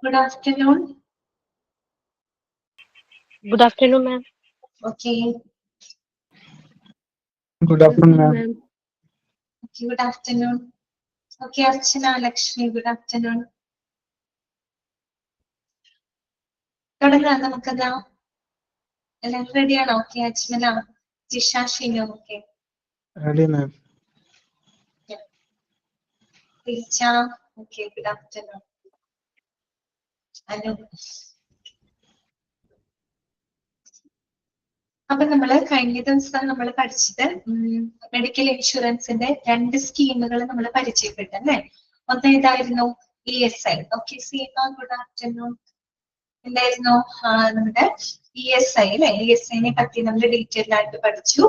Good afternoon. Good afternoon, ma'am. Okay. Good afternoon, ma'am. Okay, good afternoon. Okay, Archana, Lakshmi, good afternoon. തുടങ്ങാം നമുക്കെന്താ എല്ലാവരും റെഡിയാണോ? Okay, Ajmala, Jisha, Shinu, okay. Ready, ma'am. ടീച്ച, okay, good afternoon. Anu. അപ്പൊ നമ്മള് കഴിഞ്ഞ ദിവസം നമ്മൾ പഠിച്ചത് മെഡിക്കൽ ഇൻഷുറൻസിന്റെ 2 സ്കീമുകൾ നമ്മൾ പരിചയപ്പെട്ടു അല്ലെ. ഒന്ന് ഏതായിരുന്നു? ESI. Okay, Seema, good afternoon. എന്തായിരുന്നു നമ്മുടെ ESI അല്ലെ? ESIനെ പറ്റി നമ്മൾ ഡീറ്റെയിൽ ആയിട്ട് പഠിച്ചു.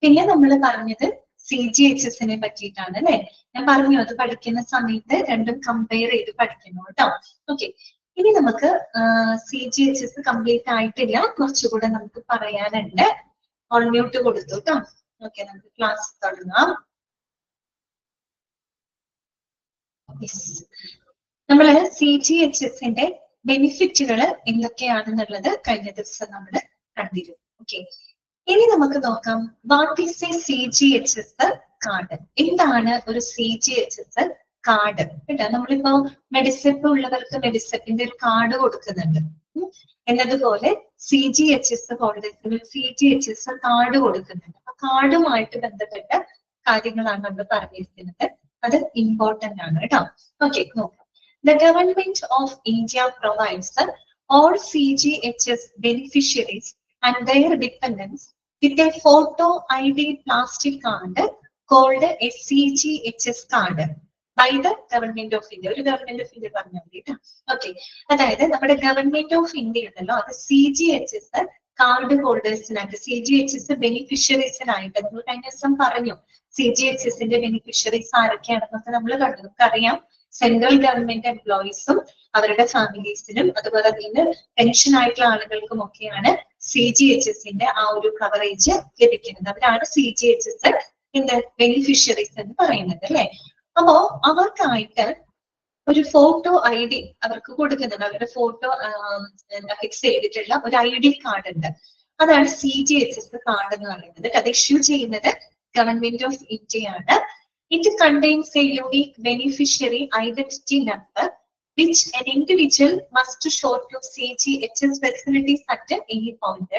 പിന്നെ നമ്മൾ പറഞ്ഞത് CGHS പറ്റിയിട്ടാണ് അല്ലെ. ഞാൻ പറഞ്ഞു അത് പഠിക്കുന്ന സമയത്ത് രണ്ടും കമ്പയർ ചെയ്ത് പഠിക്കുന്നു കേട്ടോ. ഓക്കെ, ഇനി നമുക്ക് CGHS കംപ്ലീറ്റ് ആയിട്ടില്ല, കുറച്ചുകൂടെ നമുക്ക് പറയാനുണ്ട്. ഓൺ മ്യൂട്ട് കൊടുത്തു കേട്ടോ. ഓക്കെ, നമുക്ക് ക്ലാസ് തുടങ്ങാം. നമ്മള് CGHS ബെനിഫിറ്റുകൾ എന്തൊക്കെയാണെന്നുള്ളത് കഴിഞ്ഞ ദിവസം നമ്മൾ കണ്ടിരുന്നു. ഓക്കെ, ഇനി നമുക്ക് നോക്കാം what is A CGHS card. എന്താണ് ഒരു CGHS കാർഡ്? കേട്ടോ, നമ്മളിപ്പോ മെഡിസെപ്പ് ഉള്ളവർക്ക് മെഡിസെപ്പിന്റെ ഒരു കാർഡ് കൊടുക്കുന്നുണ്ട്. എന്നതുപോലെ CGHS ഹോൾഡേഴ്സിന് CGHS കാർഡ് കൊടുക്കുന്നുണ്ട്. ആ കാർഡുമായിട്ട് ബന്ധപ്പെട്ട കാര്യങ്ങളാണ് നമ്മൾ പറഞ്ഞിരിക്കുന്നത്. അത് ഇമ്പോർട്ടന്റ് ആണ് കേട്ടോ. ഓക്കെ, നോക്കാം. The government of India provides all CGHS beneficiaries and their dependents with a photo ID plastic card called a CGHS card by the government of India. ഒരു ഗവൺമെന്റ് ഓഫ് ഇന്ത്യ പറഞ്ഞാൽ മതി. Okay, അതായത് നമ്മുടെ government of India ഉണ്ടല്ലോ, അത് CGHS card ഹോൾഡേഴ്സിനായിട്ട് CGHS ബെനിഫിഷ്യറീസിനായിട്ട് നമ്മൾ കഴിഞ്ഞ ദിവസം പറഞ്ഞു. CGHSന്റെ ബെനിഫിഷ്യറീസ് ആരൊക്കെയാണെന്നൊക്കെ നമ്മൾ കണ്ടു. നമുക്കറിയാം സെൻട്രൽ ഗവൺമെന്റ് എംപ്ലോയീസും അവരുടെ ഫാമിലീസിനും അതുപോലെ അതിന് പെൻഷൻ ആയിട്ടുള്ള ആളുകൾക്കും ഒക്കെയാണ് CGHSന്റെ ആ ഒരു കവറേജ് ലഭിക്കുന്നത്. അവരാണ് CGHS ബെനിഫിഷ്യറീസ് എന്ന് പറയുന്നത് അല്ലെ. അപ്പോ അവർക്കായിട്ട് ഒരു ഫോട്ടോ ID അവർക്ക് കൊടുക്കുന്നുണ്ട്. അവരുടെ ഫോട്ടോ ഫിക്സ് ചെയ്തിട്ടുള്ള ഒരു ID കാർഡ് ഉണ്ട്. അതാണ് CGHS കാർഡ് എന്ന് പറയുന്നത്. അത് ഇഷ്യൂ ചെയ്യുന്നത് ഗവൺമെന്റ് ഓഫ് ഇന്ത്യ ആണ്. It contains a unique beneficiary identity number which an individual must show to CGHS facilities at any point.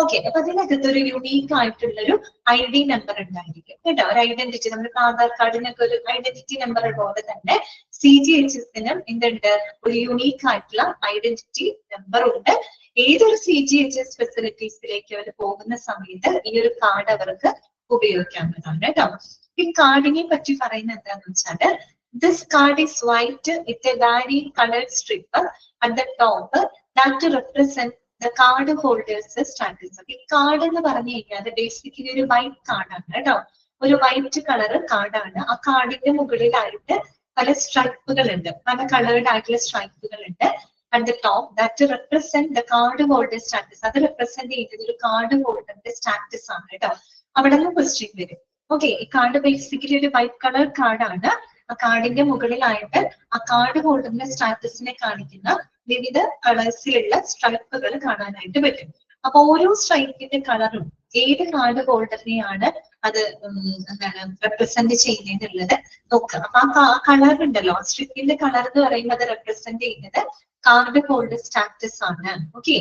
Okay, അപ്പൊ അതിനകത്ത് ഒരു യുണീക്ക് ആയിട്ടുള്ളൊരു ID നമ്പർ ഉണ്ടായിരിക്കും കേട്ടോ. ഒരു ഐഡന്റിറ്റി, നമ്മുടെ ആധാർ കാർഡിനൊക്കെ ഒരു ഐഡന്റിറ്റി നമ്പർ പോലെ തന്നെ CGHSനും എന്തുണ്ട്, ഒരു യുണീക്ക് ആയിട്ടുള്ള ഐഡന്റിറ്റി നമ്പർ ഉണ്ട്. ഏതൊരു CGHS ഫെസിലിറ്റീസിലേക്ക് അവർ പോകുന്ന സമയത്ത് ഈ ഒരു കാർഡ് അവർക്ക് ഉപയോഗിക്കാവുന്നതാണ് കേട്ടോ. ഈ കാർഡിനെ പറ്റി പറയുന്നത് എന്താന്ന് വെച്ചാല്, this card is white with a vary coloured stripe at the top that represent the card holders status. ഈ കാർഡ് എന്ന് പറഞ്ഞു കഴിഞ്ഞാൽ ബേസിക്കലി ഒരു വൈറ്റ് കാർഡാണ് കേട്ടോ. ഒരു വൈറ്റ് കളർ കാർഡാണ്. ആ കാർഡിന്റെ മുകളിലായിട്ട് പല സ്ട്രൈപ്പുകൾ ഉണ്ട്, പല കളേർഡ് ആയിട്ടുള്ള സ്ട്രൈപ്പുകൾ ഉണ്ട്. At the top that represent the card holder status. അത് റെപ്രസെന്റ് ചെയ്യുന്നത് ഒരു കാർഡ് ഹോൾഡറിന്റെ സ്റ്റാറ്റസ് ആണ് കേട്ടോ. അവിടെ നിന്ന് ക്വസ്റ്റ്യൻ വരും. ഓക്കെ, ഈ കാർഡ് ബേസിക്കലി ഒരു വൈറ്റ് കളർ കാർഡാണ്. ആ കാർഡിന്റെ മുകളിലായിട്ട് ആ കാർഡ് ഹോൾഡറിന്റെ സ്റ്റാറ്റസിനെ കാണിക്കുന്ന വിവിധ കളേഴ്സിലുള്ള സ്ട്രൈപ്പുകൾ കാണാനായിട്ട് പറ്റും. അപ്പൊ ഓരോ സ്ട്രൈപ്പിന്റെ കളറും ഏത് കാർഡ് ഹോൾഡറിനെയാണ് അത് എന്താണ് റെപ്രസെന്റ് ചെയ്യുന്നതെന്നുള്ളത് നോക്കുക. അപ്പൊ ആ കളർ ഉണ്ടല്ലോ, സ്ട്രിപ്പിന്റെ കളർ എന്ന് പറയുമ്പോൾ അത് റെപ്രസെന്റ് ചെയ്യുന്നത് കാർഡ് ഹോൾഡർ സ്റ്റാറ്റസ് ആണ്. Okay,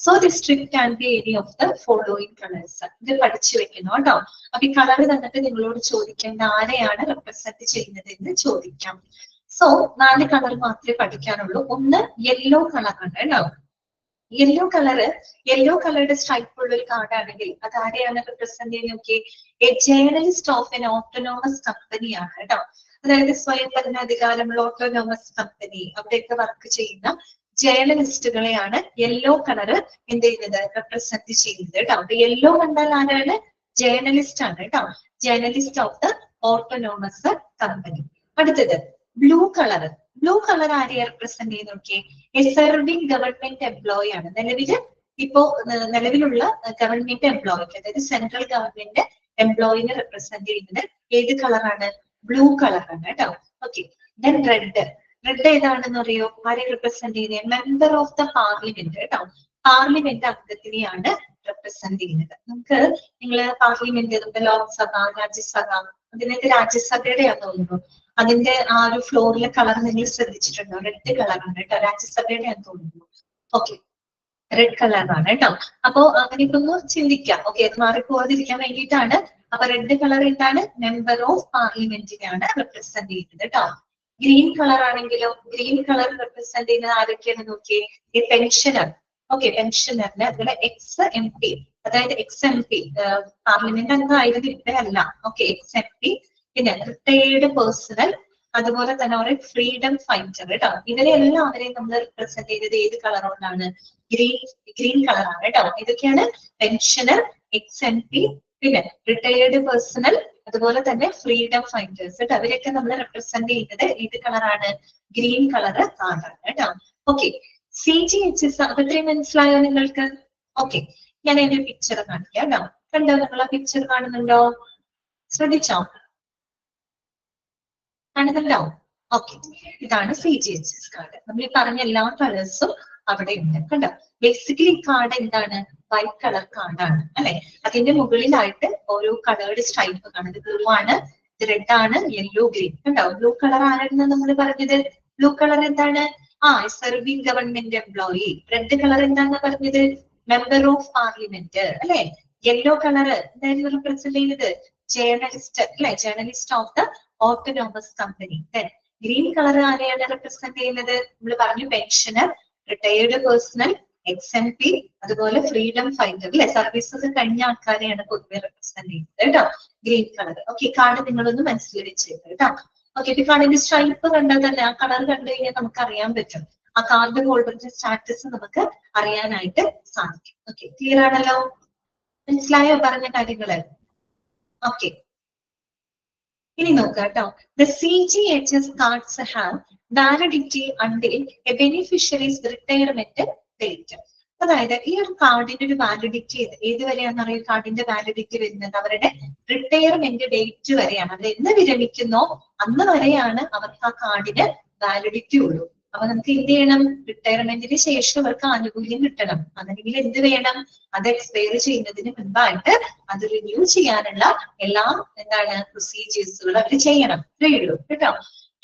so the strip can be any of the following colours. ഇത് പഠിച്ചു വെക്കുന്നു കേട്ടോ. അപ്പൊ ഈ കളർ തന്നിട്ട് നിങ്ങളോട് ചോദിക്കേണ്ട ആരെയാണ് റെപ്രസെന്റ് ചെയ്യുന്നത് എന്ന് ചോദിക്കാം. സോ 4 കളർ മാത്രമേ പഠിക്കാനുള്ളൂ. ഒന്ന് യെല്ലോ കളറാണ് കേട്ടോ. യെല്ലോ കളറുടെ സ്ട്രൈപ്പ് ഉള്ള ഒരു കാർഡ് ആണെങ്കിൽ അത് ആരെയാണ് റെപ്രസെന്റ് ചെയ്യുന്നത്? നോക്കി, A journalist of N autonomous കമ്പനിയാണ് കേട്ടോ. അതായത് സ്വയം ഭരണാധികാരമുള്ള ഓട്ടോണോമസ് കമ്പനി, അവിടെയൊക്കെ വർക്ക് ചെയ്യുന്ന ജേർണലിസ്റ്റുകളെയാണ് യെല്ലോ കളർ എന്ത് ചെയ്യുന്നത്, റെപ്രസെന്റ് ചെയ്യുന്നത് കേട്ടോ. അപ്പൊ യെല്ലോ കണ്ടാൽ ആരാണ്? ജേർണലിസ്റ്റ് ആണ് കേട്ടോ. Journalist of the autonomous company. അടുത്തത് ബ്ലൂ കളർ ആരെയാണ് റെപ്രസെന്റ് ചെയ്യുന്നത്? നോക്കിയേ, എ സെർവിംഗ് ഗവൺമെന്റ് എംപ്ലോയി ആണ്. നിലവിലുള്ള ഗവൺമെന്റ് എംപ്ലോയിക്ക്, അതായത് സെൻട്രൽ ഗവൺമെന്റ് എംപ്ലോയിനെ റെപ്രസെന്റ് ചെയ്യുന്നത് ഏത് കളറാണ്? ബ്ലൂ കളറാണ് കേട്ടോ. ഓക്കെ, ദെൻ റെഡ് ഏതാണെന്ന് അറിയോ? ആരെ റെപ്രസെന്റ് ചെയ്യുന്നത്? മെമ്പർ ഓഫ് ദ പാർലമെന്റ് കേട്ടോ. പാർലമെന്റ് അംഗത്തിനെയാണ് റെപ്രസെന്റ് ചെയ്യുന്നത്. നമുക്ക് നിങ്ങള് പാർലമെന്റ്, നമ്മുടെ ലോക്സഭ, രാജ്യസഭ, അതിനകത്ത് രാജ്യസഭയുടെയാന്ന് തോന്നുന്നു. അതിന്റെ ആ ഒരു ഫ്ലോറിലെ കളർ നിങ്ങൾ ശ്രദ്ധിച്ചിട്ടുണ്ടോ? റെഡ് കളറാണ് കേട്ടോ. രാജ്യസഭയുടെയാന്ന് തോന്നുന്നു. ഓക്കെ, റെഡ് കളറാണ് കേട്ടോ. അപ്പോ അങ്ങനെയൊക്കെ ഒന്ന് ചിന്തിക്കാം. ഓക്കെ, അത് മാറിപ്പോകാതിരിക്കാൻ വേണ്ടിയിട്ടാണ്. അപ്പൊ റെഡ് കളർ എന്താണ്? മെമ്പർ ഓഫ് പാർലമെന്റിനെയാണ് റെപ്രസെന്റ് ചെയ്യുന്നത് കേട്ടോ. ഗ്രീൻ കളർ ആണെങ്കിലോ, ഗ്രീൻ കളർ റെപ്രസെന്റ് ചെയ്യുന്നത് ആരൊക്കെയാണ് നോക്കിയേ? ഈ പെൻഷനർ. ഓക്കെ, പെൻഷനറിന് അതുപോലെ എക്സ് എം പി, അതായത് എക്സ് എം പി പാർലമെന്റ് അംഗമായിരുന്നു, ഇവിടെ അല്ല. ഓക്കെ, എക്സ് എം പി, പിന്നെ റിട്ടയേർഡ് പേഴ്സണൽ, അതുപോലെ തന്നെ ഒരു ഫ്രീഡം ഫൈറ്റർ കേട്ടോ. ഇവരെ എല്ലാവരെയും നമ്മൾ റെപ്രസെന്റ് ചെയ്തത് ഏത് കളർ കൊണ്ടാണ്? ഗ്രീൻ കളറാണ് കേട്ടോ. ഇതൊക്കെയാണ് പെൻഷനർ, എക്സ് എം പി, പിന്നെ റിട്ടയേർഡ് പേഴ്സണൽ, അതുപോലെ തന്നെ ഫ്രീഡം ഫൈറ്റേഴ്സ് കേട്ടോ. അവരൊക്കെ നമ്മൾ റെപ്രസെന്റ് ചെയ്യുന്നത് ഏത് കളറാണ്? ഗ്രീൻ കളർ ആണ് കേട്ടോ. ഓക്കെ, CGHS അപ്പൊ ഇത്രയും മനസ്സിലായോ നിങ്ങൾക്ക്? ഓക്കെ, ഞാൻ അതിന്റെ പിക്ചർ കാണിക്കാം കേട്ടോ. കണ്ടോ? നിങ്ങൾ ആ പിക്ചർ കാണുന്നുണ്ടോ? ശ്രദ്ധിച്ചോ? കാണുന്നുണ്ടോ? ഓക്കെ, ഇതാണ് CGHS കാർഡ്. നമ്മൾ ഈ പറഞ്ഞ എല്ലാ കളേഴ്സും അവിടെ ഉണ്ട് കണ്ടോ. ബേസിക്കലി കാർഡ് എന്താണ്? വൈറ്റ് കളർ കാർഡാണ് അല്ലെ. അതിന്റെ മുകളിലായിട്ട് ഓരോ കളേർഡ് സ്ട്രൈപ്പ് കാണും. ഇത് ബ്ലൂ ആണ്, ഇത് റെഡ് ആണ്, യെല്ലോ, ഗ്രീൻ കണ്ടോ. ബ്ലൂ കളർ ആരാണെന്ന് നമ്മൾ പറഞ്ഞത്? ബ്ലൂ കളർ എന്താണ്? Serving government employee. Red colour എന്താണെന്ന് പറഞ്ഞത്? മെമ്പർ ഓഫ് പാർലമെന്റ് അല്ലെ. യെല്ലോ കളർ എന്തായിരുന്നു റെപ്രസെന്റ് ചെയ്യുന്നത്? ജേർണലിസ്റ്റ് അല്ലെ, journalist of the autonomous company. Green colour ആരെയാണ് റെപ്രസെന്റ് ചെയ്യുന്നത്? നമ്മൾ പറഞ്ഞു pensioner, retired personal, X M P, അതുപോലെ ഫ്രീഡം ഫൈറ്റർ അല്ലെ, സർവീസസ് കഴിഞ്ഞ ആൾക്കാരെയാണ് പൊതുവെ റെപ്രസെന്റ് ചെയ്യുന്നത് കേട്ടോ. Green colour. ഓക്കെ, കാർഡ് നിങ്ങളൊന്ന് മനസ്സിൽ വെച്ചേക്ക് കേട്ടോ. ഓക്കെ, ഇപ്പൊ കാർഡിന്റെ സ്ട്രൈപ്പ് കണ്ടാൽ തന്നെ, ആ കളർ കണ്ടു കഴിഞ്ഞാൽ നമുക്ക് അറിയാൻ പറ്റും. ആ കാർഡ് ഹോൾഡറിന്റെ സ്റ്റാറ്റസ് നമുക്ക് അറിയാനായിട്ട് സാധിക്കും. ഓക്കെ, ക്ലിയർ ആണല്ലോ? മനസ്സിലായോ പറഞ്ഞ കാര്യങ്ങള്? ഓക്കെ, ഇനി നോക്കുക കേട്ടോ. The CGHS cards have validity until a beneficiary's retirement date. അതായത് ഈ ഒരു കാർഡിന്റെ ഒരു വാലിഡിറ്റി ഏതുവരെയാണെന്ന് അറിയാം? കാർഡിന്റെ വാലിഡിറ്റി വരുന്നത് അവരുടെ റിട്ടയർമെന്റ് ഡേറ്റ് വരെയാണ്. അത് എന്ന് വിരമിക്കുന്നോ അന്ന് വരെയാണ് അവർക്ക് ആ കാർഡിന് വാലിഡിറ്റി ഉള്ളൂ. അപ്പൊ നമുക്ക് എന്ത് ചെയ്യണം? റിട്ടയർമെന്റിന് ശേഷം അവർക്ക് ആനുകൂല്യം കിട്ടണം. അല്ലെങ്കിൽ എന്ത് വേണം? അത് എക്സ്പയർ ചെയ്യുന്നതിന് മുൻപായിട്ട് അത് റിന്യൂ ചെയ്യാനുള്ള എല്ലാ എന്താണ് പ്രൊസീജിയേഴ്സുകൾ അവർ ചെയ്യണം. ഇത്രയേ ഉള്ളൂ കേട്ടോ.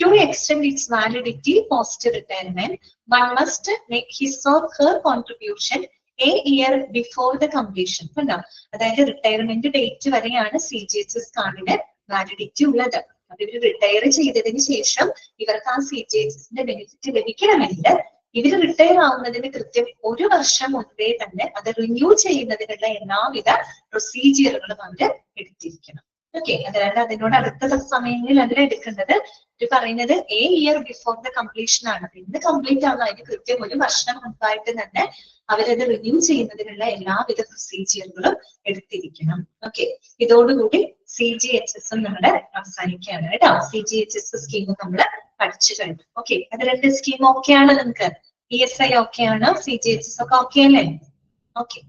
To extend its validity post retirement, one must make his or her contribution a year before the completion. കണ്ടോ? അതായത് റിട്ടയർമെന്റ് ഡേറ്റ് വരെയാണ് CGHS കാർഡിന് വാലിഡിറ്റി ഉള്ളത്. അപ്പൊ ഇവർ റിട്ടയർ ചെയ്തതിന് ശേഷം ഇവർക്ക് ആ CGHSന്റെ ബെനിഫിറ്റ് ലഭിക്കണമെങ്കിൽ ഇവർ റിട്ടയർ ആവുന്നതിന് കൃത്യം 1 വർഷം മുൻപേ തന്നെ അത് റിന്യൂ ചെയ്യുന്നതിനുള്ള എല്ലാവിധ പ്രൊസീജിയറുകളും അവർ എടുത്തിരിക്കണം. ഓക്കെ, അതായത് അതിനോട് അടുത്ത സമയങ്ങളിൽ അതിൽ എടുക്കേണ്ടത് ഇത് പറയുന്നത് A year before the completion ആണ്. ഇന്ന് കംപ്ലീറ്റ് ആവുന്ന അതിന് കൃത്യം 1 വർഷം മുൻപായിട്ട് തന്നെ അവരത് റിന്യൂ ചെയ്യുന്നതിനുള്ള എല്ലാവിധ പ്രൊസീജിയറുകളും എടുത്തിരിക്കണം. ഓക്കെ, ഇതോടുകൂടി CGHS നമ്മുടെ അവസാനിക്കുകയാണ് കേട്ടോ. CGHS സ്കീം നമ്മൾ പഠിച്ചു കഴിഞ്ഞു. ഓക്കെ, അത് 2 സ്കീം ഓക്കെ ആണ് നിങ്ങൾക്ക്? ESI ഓക്കെ ആണ്, CGHS ഒക്കെ ഓക്കെ അല്ലേ? ഓക്കെ,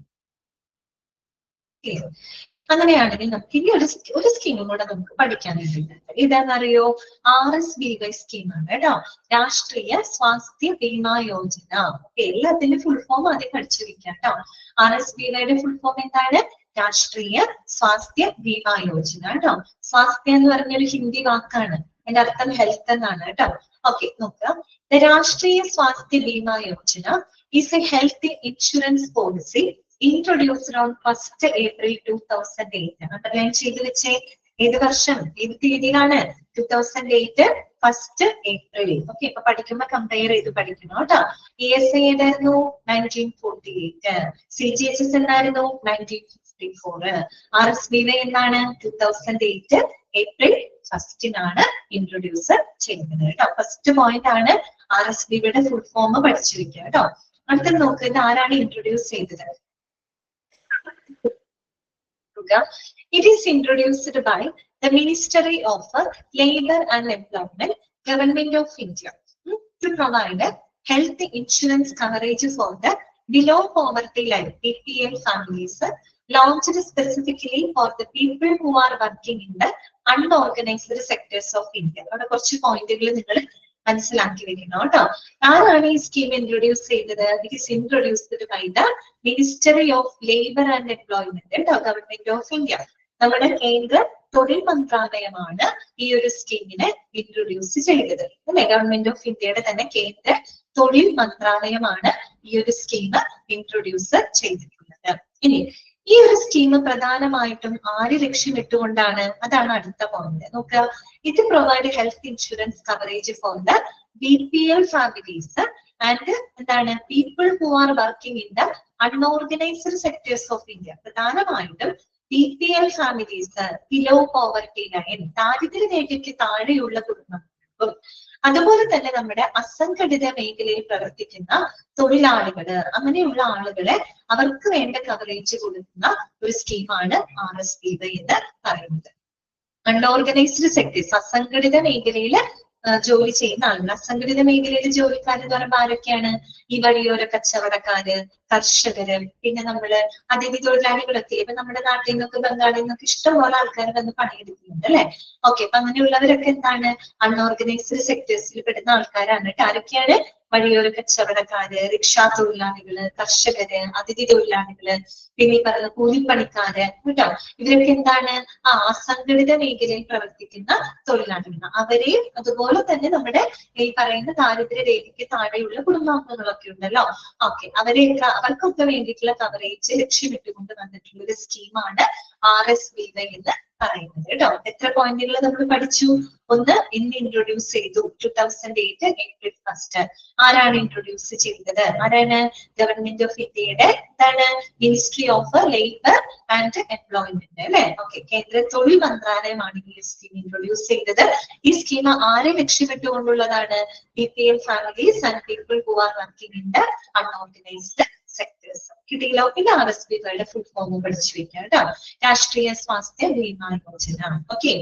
അങ്ങനെയാണെങ്കിൽ നമുക്ക് ഇനി ഒരു സ്കീമും കൂടെ നമുക്ക് പഠിക്കാനായിട്ടുണ്ട്. ഇതാണെന്നറിയോ? RSBY സ്കീമാണ് കേട്ടോ. രാഷ്ട്രീയ സ്വാസ്ഥ്യ ബീമാ യോജന. എല്ലാത്തിന്റെ ഫുൾ ഫോം ആദ്യം പഠിച്ചു വെക്കാം കേട്ടോ. RSBYയുടെ ഫുൾ ഫോം എന്താണ്? രാഷ്ട്രീയ സ്വാസ്ഥ്യ ബീമാ യോജന കേട്ടോ. സ്വാസ്ഥ്യ എന്ന് പറഞ്ഞൊരു ഹിന്ദി വാക്കാണ്. അതിന്റെ അർത്ഥം ഹെൽത്ത് എന്നാണ് കേട്ടോ. ഓക്കെ, നോക്കാം. രാഷ്ട്രീയ Swasthya Bima Yojana is A health insurance policy introduced on 1st April 2008. Underline ചെയ്ത് വെച്ചേ. ഏത് വർഷം, ഏത് തീയതിയിലാണ്? 2008 1st April. ഓക്കെ, ഇപ്പൊ പഠിക്കുമ്പോ കമ്പയർ ചെയ്ത് പഠിക്കണം കേട്ടോ. ESI ഏതായിരുന്നു? 1948. CGHS എന്തായിരുന്നു? 1954. RSBY എന്താണ്? 2008 April 1st ഇൻട്രൊഡ്യൂസ് ചെയ്യുന്നത് കേട്ടോ. ഫസ്റ്റ് പോയിന്റ് ആണ് RSBYയുടെ ഫുൾ ഫോം പഠിച്ചു വെക്കുക കേട്ടോ. അടുത്ത നോക്ക്, ഇത് ആരാണ് ഇൻട്രൊഡ്യൂസ് ചെയ്തത്? It is introduced by the Ministry of Labour and Employment, Government of India, to provide health insurance coverage for the below poverty line (BPL) families, launched specifically for the people who are working in the unorganized sectors of India. അവിടെ കുറച്ച് പോയിന്റുകൾ നിങ്ങൾ മനസ്സിലാക്കി വെക്കണം കേട്ടോ. ആരാണ് ഈ scheme introduce ചെയ്തത്? It is introduced by the Ministry of Labour and Employment കേട്ടോ, ഗവൺമെന്റ് ഓഫ് ഇന്ത്യ. നമ്മുടെ കേന്ദ്ര തൊഴിൽ മന്ത്രാലയമാണ് ഈ ഒരു സ്കീമിനെ ഇൻട്രൊഡ്യൂസ് ചെയ്തത് അല്ലെ. ഗവൺമെന്റ് ഓഫ് ഇന്ത്യയുടെ തന്നെ കേന്ദ്ര തൊഴിൽ മന്ത്രാലയമാണ് ഈ ഒരു സ്കീം ഇൻട്രൊഡ്യൂസ് ചെയ്തിട്ടുള്ളത്. ഇനി ഈ ഒരു സ്കീം പ്രധാനമായിട്ടും ആര് ലക്ഷ്യമിട്ടുകൊണ്ടാണ്? അതാണ് അടുത്ത പോയിന്റ്. നോക്കുക, ഇത് provide health insurance coverage for the BPL families and എന്താണ് people who are working in the unorganised sectors of India. പ്രധാനമായിട്ടും BPL families, below poverty line, ദാരിദ്ര്യരേഖയ്ക്ക് താഴെയുള്ള കുടുംബങ്ങൾക്കും അതുപോലെ തന്നെ നമ്മുടെ അസംഘടിത മേഖലയിൽ പ്രവർത്തിക്കുന്ന തൊഴിലാളികള്, അങ്ങനെയുള്ള ആളുകളെ അവർക്ക് വേണ്ട കവറേജ് കൊടുക്കുന്ന ഒരു സ്കീമാണ് RSPY എന്ന് പറയുന്നത്. അൺഓർഗനൈസ്ഡ് സെക്ടേഴ്സ്, അസംഘടിത മേഖലയില് ജോലി ചെയ്യുന്ന ആളുകൾ. അസംഘടിത മേഖലയിൽ ജോലിക്കാരെന്ന് പറയുമ്പോൾ ആരൊക്കെയാണ്? ഈ വഴിയോര കച്ചവടക്കാര്, കർഷകര്, പിന്നെ നമ്മള് അതിഥി തൊഴിലാളികളൊക്കെ ഇപ്പൊ നമ്മുടെ നാട്ടിൽ നിന്നൊക്കെ ബംഗാളിൽ നിന്നൊക്കെ ഇഷ്ടംപോലെ ആൾക്കാർ വന്ന് പണിയെടുക്കുന്നുണ്ട് അല്ലെ. ഓക്കെ, അപ്പൊ അങ്ങനെയുള്ളവരൊക്കെ എന്താണ്? അൺഓർഗനൈസ്ഡ് സെക്ടേഴ്സിൽ പെടുന്ന ആൾക്കാരാണ്. ആരൊക്കെയാണ്? വഴിയോര കച്ചവടക്കാര്, റിക്ഷാ തൊഴിലാളികള്, കർഷകര്, അതിഥി തൊഴിലാളികള്, പിന്നെ ഈ പറയുന്ന കൂലിപ്പണിക്കാര് കേട്ടോ. ഇവരൊക്കെ എന്താണ്? അസംഘടിത മേഖലയിൽ പ്രവർത്തിക്കുന്ന തൊഴിലാളികൾ. അവരെയും അതുപോലെ തന്നെ നമ്മുടെ ഈ പറയുന്ന ദാരിദ്ര്യ രേഖയ്ക്ക് താഴെയുള്ള കുടുംബാംഗങ്ങളൊക്കെ ഉണ്ടല്ലോ. ഓക്കെ, അവർക്കൊക്കെ വേണ്ടിയിട്ടുള്ള കവറേജ് ലക്ഷ്യമിട്ടുകൊണ്ട് വന്നിട്ടുള്ള ഒരു സ്കീമാണ് RSPY എന്ന് പറയുന്നത് കേട്ടോ. എത്ര പോയിന്റുകൾ നമ്മൾ പഠിച്ചു? ഒന്ന്, ഇന്ന് ഇൻട്രൊഡ്യൂസ് ചെയ്തു 2008 April 1. ആരാണ് ഇൻട്രൊഡ്യൂസ് ചെയ്തത്? ആരാണ്? ഗവൺമെന്റ് ഓഫ് ഇന്ത്യയുടെ എന്താണ് ministry of Labour and employment അല്ലെ. ഓക്കെ, കേന്ദ്ര തൊഴിൽ മന്ത്രാലയമാണ് ഈ സ്കീം ഇൻട്രൊഡ്യൂസ് ചെയ്തത്. ഈ സ്കീം ആരെ ലക്ഷ്യമിട്ടുകൊണ്ടുള്ളതാണ്? BPL families and people who are working in the unorganised sectors. കിട്ടിയല്ലോ? ഇത് RSPYയുടെ ഫുൾ ഫോം പഠിച്ചു വെക്കാം കേട്ടോ. രാഷ്ട്രീയ സ്വാസ്ഥ്യ ബീമാ യോജന. ഓക്കെ,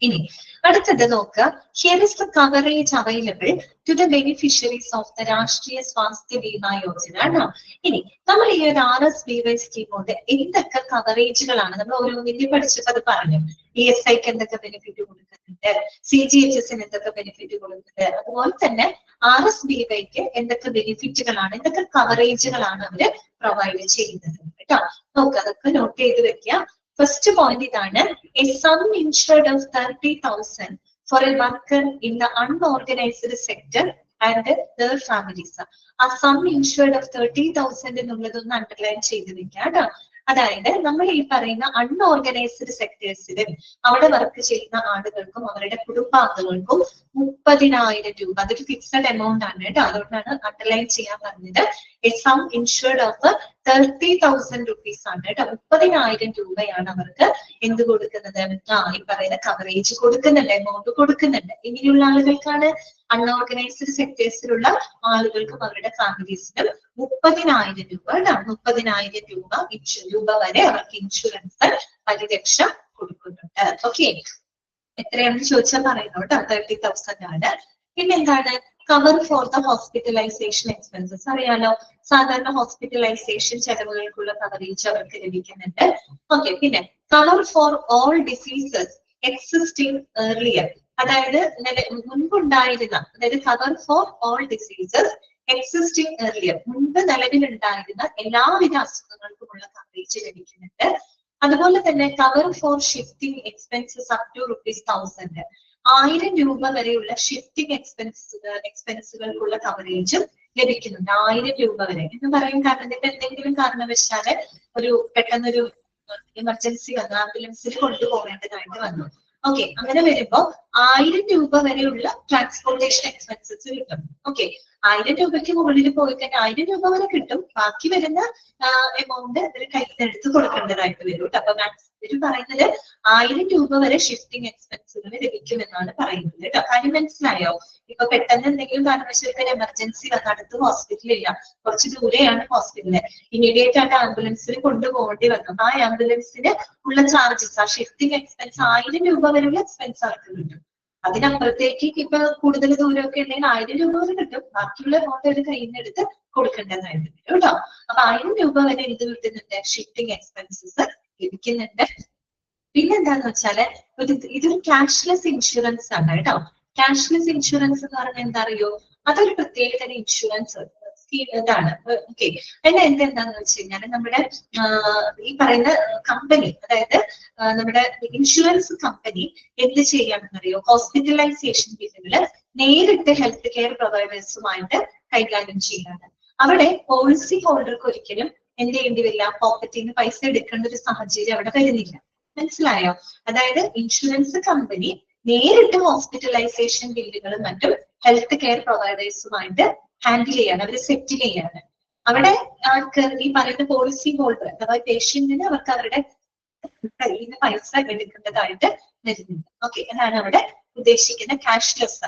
ഇനി അടുത്തത് നോക്കുക. Here is the coverage available to the beneficiaries of the Rashtriya Swasthya Bima Yojana ആണ്. ഇനി നമ്മൾ ഈ ഒരു RSPY സ്കീം കൊണ്ട് എന്തൊക്കെ കവറേജുകളാണ് നമ്മൾ ഓരോന്നിന്റെ പഠിച്ചപ്പോൾ അത് പറഞ്ഞു. ESIക്ക് എന്തൊക്കെ ബെനിഫിറ്റ് കൊടുക്കുന്നുണ്ട്, CGHSന് എന്തൊക്കെ ബെനിഫിറ്റ് കൊടുക്കുന്നുണ്ട്, അതുപോലെ തന്നെ RSPYക്ക് എന്തൊക്കെ ബെനിഫിറ്റുകളാണ്, എന്തൊക്കെ കവറേജുകളാണ് അവര് പ്രൊവൈഡ് ചെയ്യുന്നത് കേട്ടോ. നോക്കുക, അതൊക്കെ നോട്ട് ചെയ്ത് വെക്കുക. ഫസ്റ്റ് പോയിന്റ് ഇതാണ്. A sum insured of 30,000 for a worker in the unorganized sector and their families. ആ സം ഇൻഷുർഡ് ഓഫ് 30,000 എന്നുള്ളതൊന്ന് അണ്ടർലൈൻ ചെയ്ത് വെക്കാം കേട്ടോ. അതായത് നമ്മൾ ഈ പറയുന്ന അൺഓർഗനൈസ്ഡ് സെക്ടേഴ്സിൽ അവിടെ വർക്ക് ചെയ്യുന്ന ആളുകൾക്കും അവരുടെ കുടുംബാംഗങ്ങൾക്കും 30,000 രൂപ, അതൊരു ഫിക്സഡ് എമൗണ്ട് ആണ് കേട്ടോ. അതുകൊണ്ടാണ് അണ്ടർലൈൻ ചെയ്യാൻ പറഞ്ഞത്. A sum insured of 30,000 rupees ആണ് കേട്ടോ. 30,000 രൂപയാണ് അവർക്ക് എന്ത് കൊടുക്കുന്നത്? ഈ പറയുന്ന കവറേജ് കൊടുക്കുന്നുണ്ട്, എമൗണ്ട് കൊടുക്കുന്നുണ്ട്. ഇങ്ങനെയുള്ള ആളുകൾക്കാണ്, അൺഓർഗനൈസ്ഡ് സെക്ടേഴ്സിലുള്ള ആളുകൾക്കും അവരുടെ ഫാമിലീസിനും 30,000 രൂപ, 30,000 രൂപ വരെ അവർക്ക് ഇൻഷുറൻസ് പരിരക്ഷ കൊടുക്കുന്നുണ്ട്. ഓക്കെ, എത്രയാണെന്ന് ചോദിച്ചാൽ പറയുന്നു കേട്ടോ. 30,000 ആണ്. പിന്നെന്താണ്? Cover for the hospitalisation expenses. അറിയാലോ, സാധാരണ ഹോസ്പിറ്റലൈസേഷൻ ചെലവുകൾക്കുള്ള കവറേജ് അവർക്ക് ലഭിക്കുന്നുണ്ട്. ഓക്കെ, പിന്നെ cover for all diseases existing earlier. അതായത് മുൻപുണ്ടായിരുന്ന, അതായത് cover for all diseases existing earlier, മുൻപ് നിലവിലുണ്ടായിരുന്ന എല്ലാവിധ അസുഖങ്ങൾക്കുമുള്ള കവറേജ് ലഭിക്കുന്നുണ്ട്. അതുപോലെ തന്നെ cover for shifting expenses up to ₹1,000, 1000 രൂപ വരെയുള്ള ഷിഫ്റ്റിംഗ് എക്സ്പെൻസുകൾക്കുള്ള കവറേജും ലഭിക്കുന്നുണ്ട്. 1000 രൂപ വരെ എന്ന് പറയും. കാരണം ഇപ്പൊ എന്തെങ്കിലും കാരണവശാല് ഒരു പെട്ടെന്നൊരു എമർജൻസി വന്നു, ആംബുലൻസിൽ കൊണ്ടുപോകേണ്ടതായിട്ട് വന്നു. ഓക്കെ, അങ്ങനെ വരുമ്പോ 1000 രൂപ വരെയുള്ള ട്രാൻസ്പോർട്ടേഷൻ എക്സ്പെൻസസ് കിട്ടും. ഓക്കെ, 1000 രൂപയ്ക്ക് മുകളിൽ പോയി കഴിഞ്ഞാൽ 1000 രൂപ വരെ കിട്ടും. ബാക്കി വരുന്ന എമൗണ്ട് ഇവര് കയ്യിലെടുത്ത് കൊടുക്കേണ്ടതായിട്ട് വരും കേട്ടോ. അപ്പൊ ഇവര് പറയുന്നത് 1000 രൂപ വരെ ഷിഫ്റ്റിംഗ് എക്സ്പെൻസുകൾ ലഭിക്കുമെന്നാണ് പറയുന്നത് കേട്ടോ. കാര്യം മനസ്സിലായോ? ഇപ്പൊ പെട്ടെന്ന് എന്തെങ്കിലും കാരണവശാൽ എമർജൻസി വന്ന് അടുത്ത് ഹോസ്പിറ്റലില്ല, കുറച്ച് ദൂരെയാണ് ഹോസ്പിറ്റല്, ഇമ്മീഡിയറ്റ് ആയിട്ട് ആംബുലൻസിൽ കൊണ്ടുപോകേണ്ടി വന്നു. ആ ആംബുലൻസിന് ഉള്ള ചാർജസ്, ആ ഷിഫ്റ്റിംഗ് എക്സ്പെൻസ് 1000 രൂപ വരെയുള്ള എക്സ്പെൻസ് അവർക്ക് കിട്ടും. അതിനപ്പുറത്തേക്ക് ഇപ്പൊ കൂടുതൽ ദൂരമൊക്കെ ഉണ്ടെങ്കിൽ 1000 രൂപ വരെ കിട്ടും. ബാക്കിയുള്ള എമൗണ്ട് ഒരു കയ്യിൽ നിന്ന് എടുത്ത് കൊടുക്കേണ്ടതായിട്ട് വരും കേട്ടോ. അപ്പൊ 1000 രൂപ വരെ ഇത് കിട്ടുന്നുണ്ട്, ഷിഫ്റ്റിംഗ് എക്സ്പെൻസസ് ലഭിക്കുന്നുണ്ട്. പിന്നെന്താന്ന് വെച്ചാല് ഇതൊരു ക്യാഷ്ലെസ് ഇൻഷുറൻസ് ആണ് കേട്ടോ. ക്യാഷ്ലെസ് ഇൻഷുറൻസ് എന്ന് പറഞ്ഞാൽ എന്താ അറിയോ, അതൊരു പ്രത്യേക തരം ഇൻഷുറൻസ് സ്കീം ഇതാണ്. ഓക്കെ, അതിന്റെ എന്താന്ന് വെച്ച് കഴിഞ്ഞാൽ നമ്മുടെ ഈ പറയുന്ന കമ്പനി, അതായത് നമ്മുടെ ഇൻഷുറൻസ് കമ്പനി എന്ത് ചെയ്യാമെന്നറിയോ, ഹോസ്പിറ്റലൈസേഷൻ ബില്ലുകള് നേരിട്ട് ഹെൽത്ത് കെയർ പ്രൊവൈഡേഴ്സുമായിട്ട് കൈകാര്യം ചെയ്യാണ്. അവിടെ പോളിസി ഹോൾഡർക്ക് ഒരിക്കലും എന്ത് ചെയ്യേണ്ടി വരില്ല, പോക്കറ്റിൽ നിന്ന് പൈസ എടുക്കേണ്ട ഒരു സാഹചര്യം അവിടെ വരുന്നില്ല. മനസ്സിലായോ? അതായത് ഇൻഷുറൻസ് കമ്പനി നേരിട്ട് ഹോസ്പിറ്റലൈസേഷൻ ബില്ലുകളും മറ്റും ഹെൽത്ത് കെയർ പ്രൊവൈഡേഴ്സുമായിട്ട് ഹാൻഡിൽ ചെയ്യാണ്, അവർ സെറ്റിൽ ചെയ്യാണ്. അവിടെ ആൾക്ക് ഈ പറയുന്ന പോളിസി ഹോൾഡർ അഥവാ പേഷ്യന്റിന് അവർക്ക് അവരുടെ കയ്യിൽ നിന്ന് പൈസ എടുക്കേണ്ടതായിട്ട് വരുന്നുണ്ട്. ഓക്കെ, അതാണ് അവിടെ ഉദ്ദേശിക്കുന്ന ക്യാഷ്ലെസ്.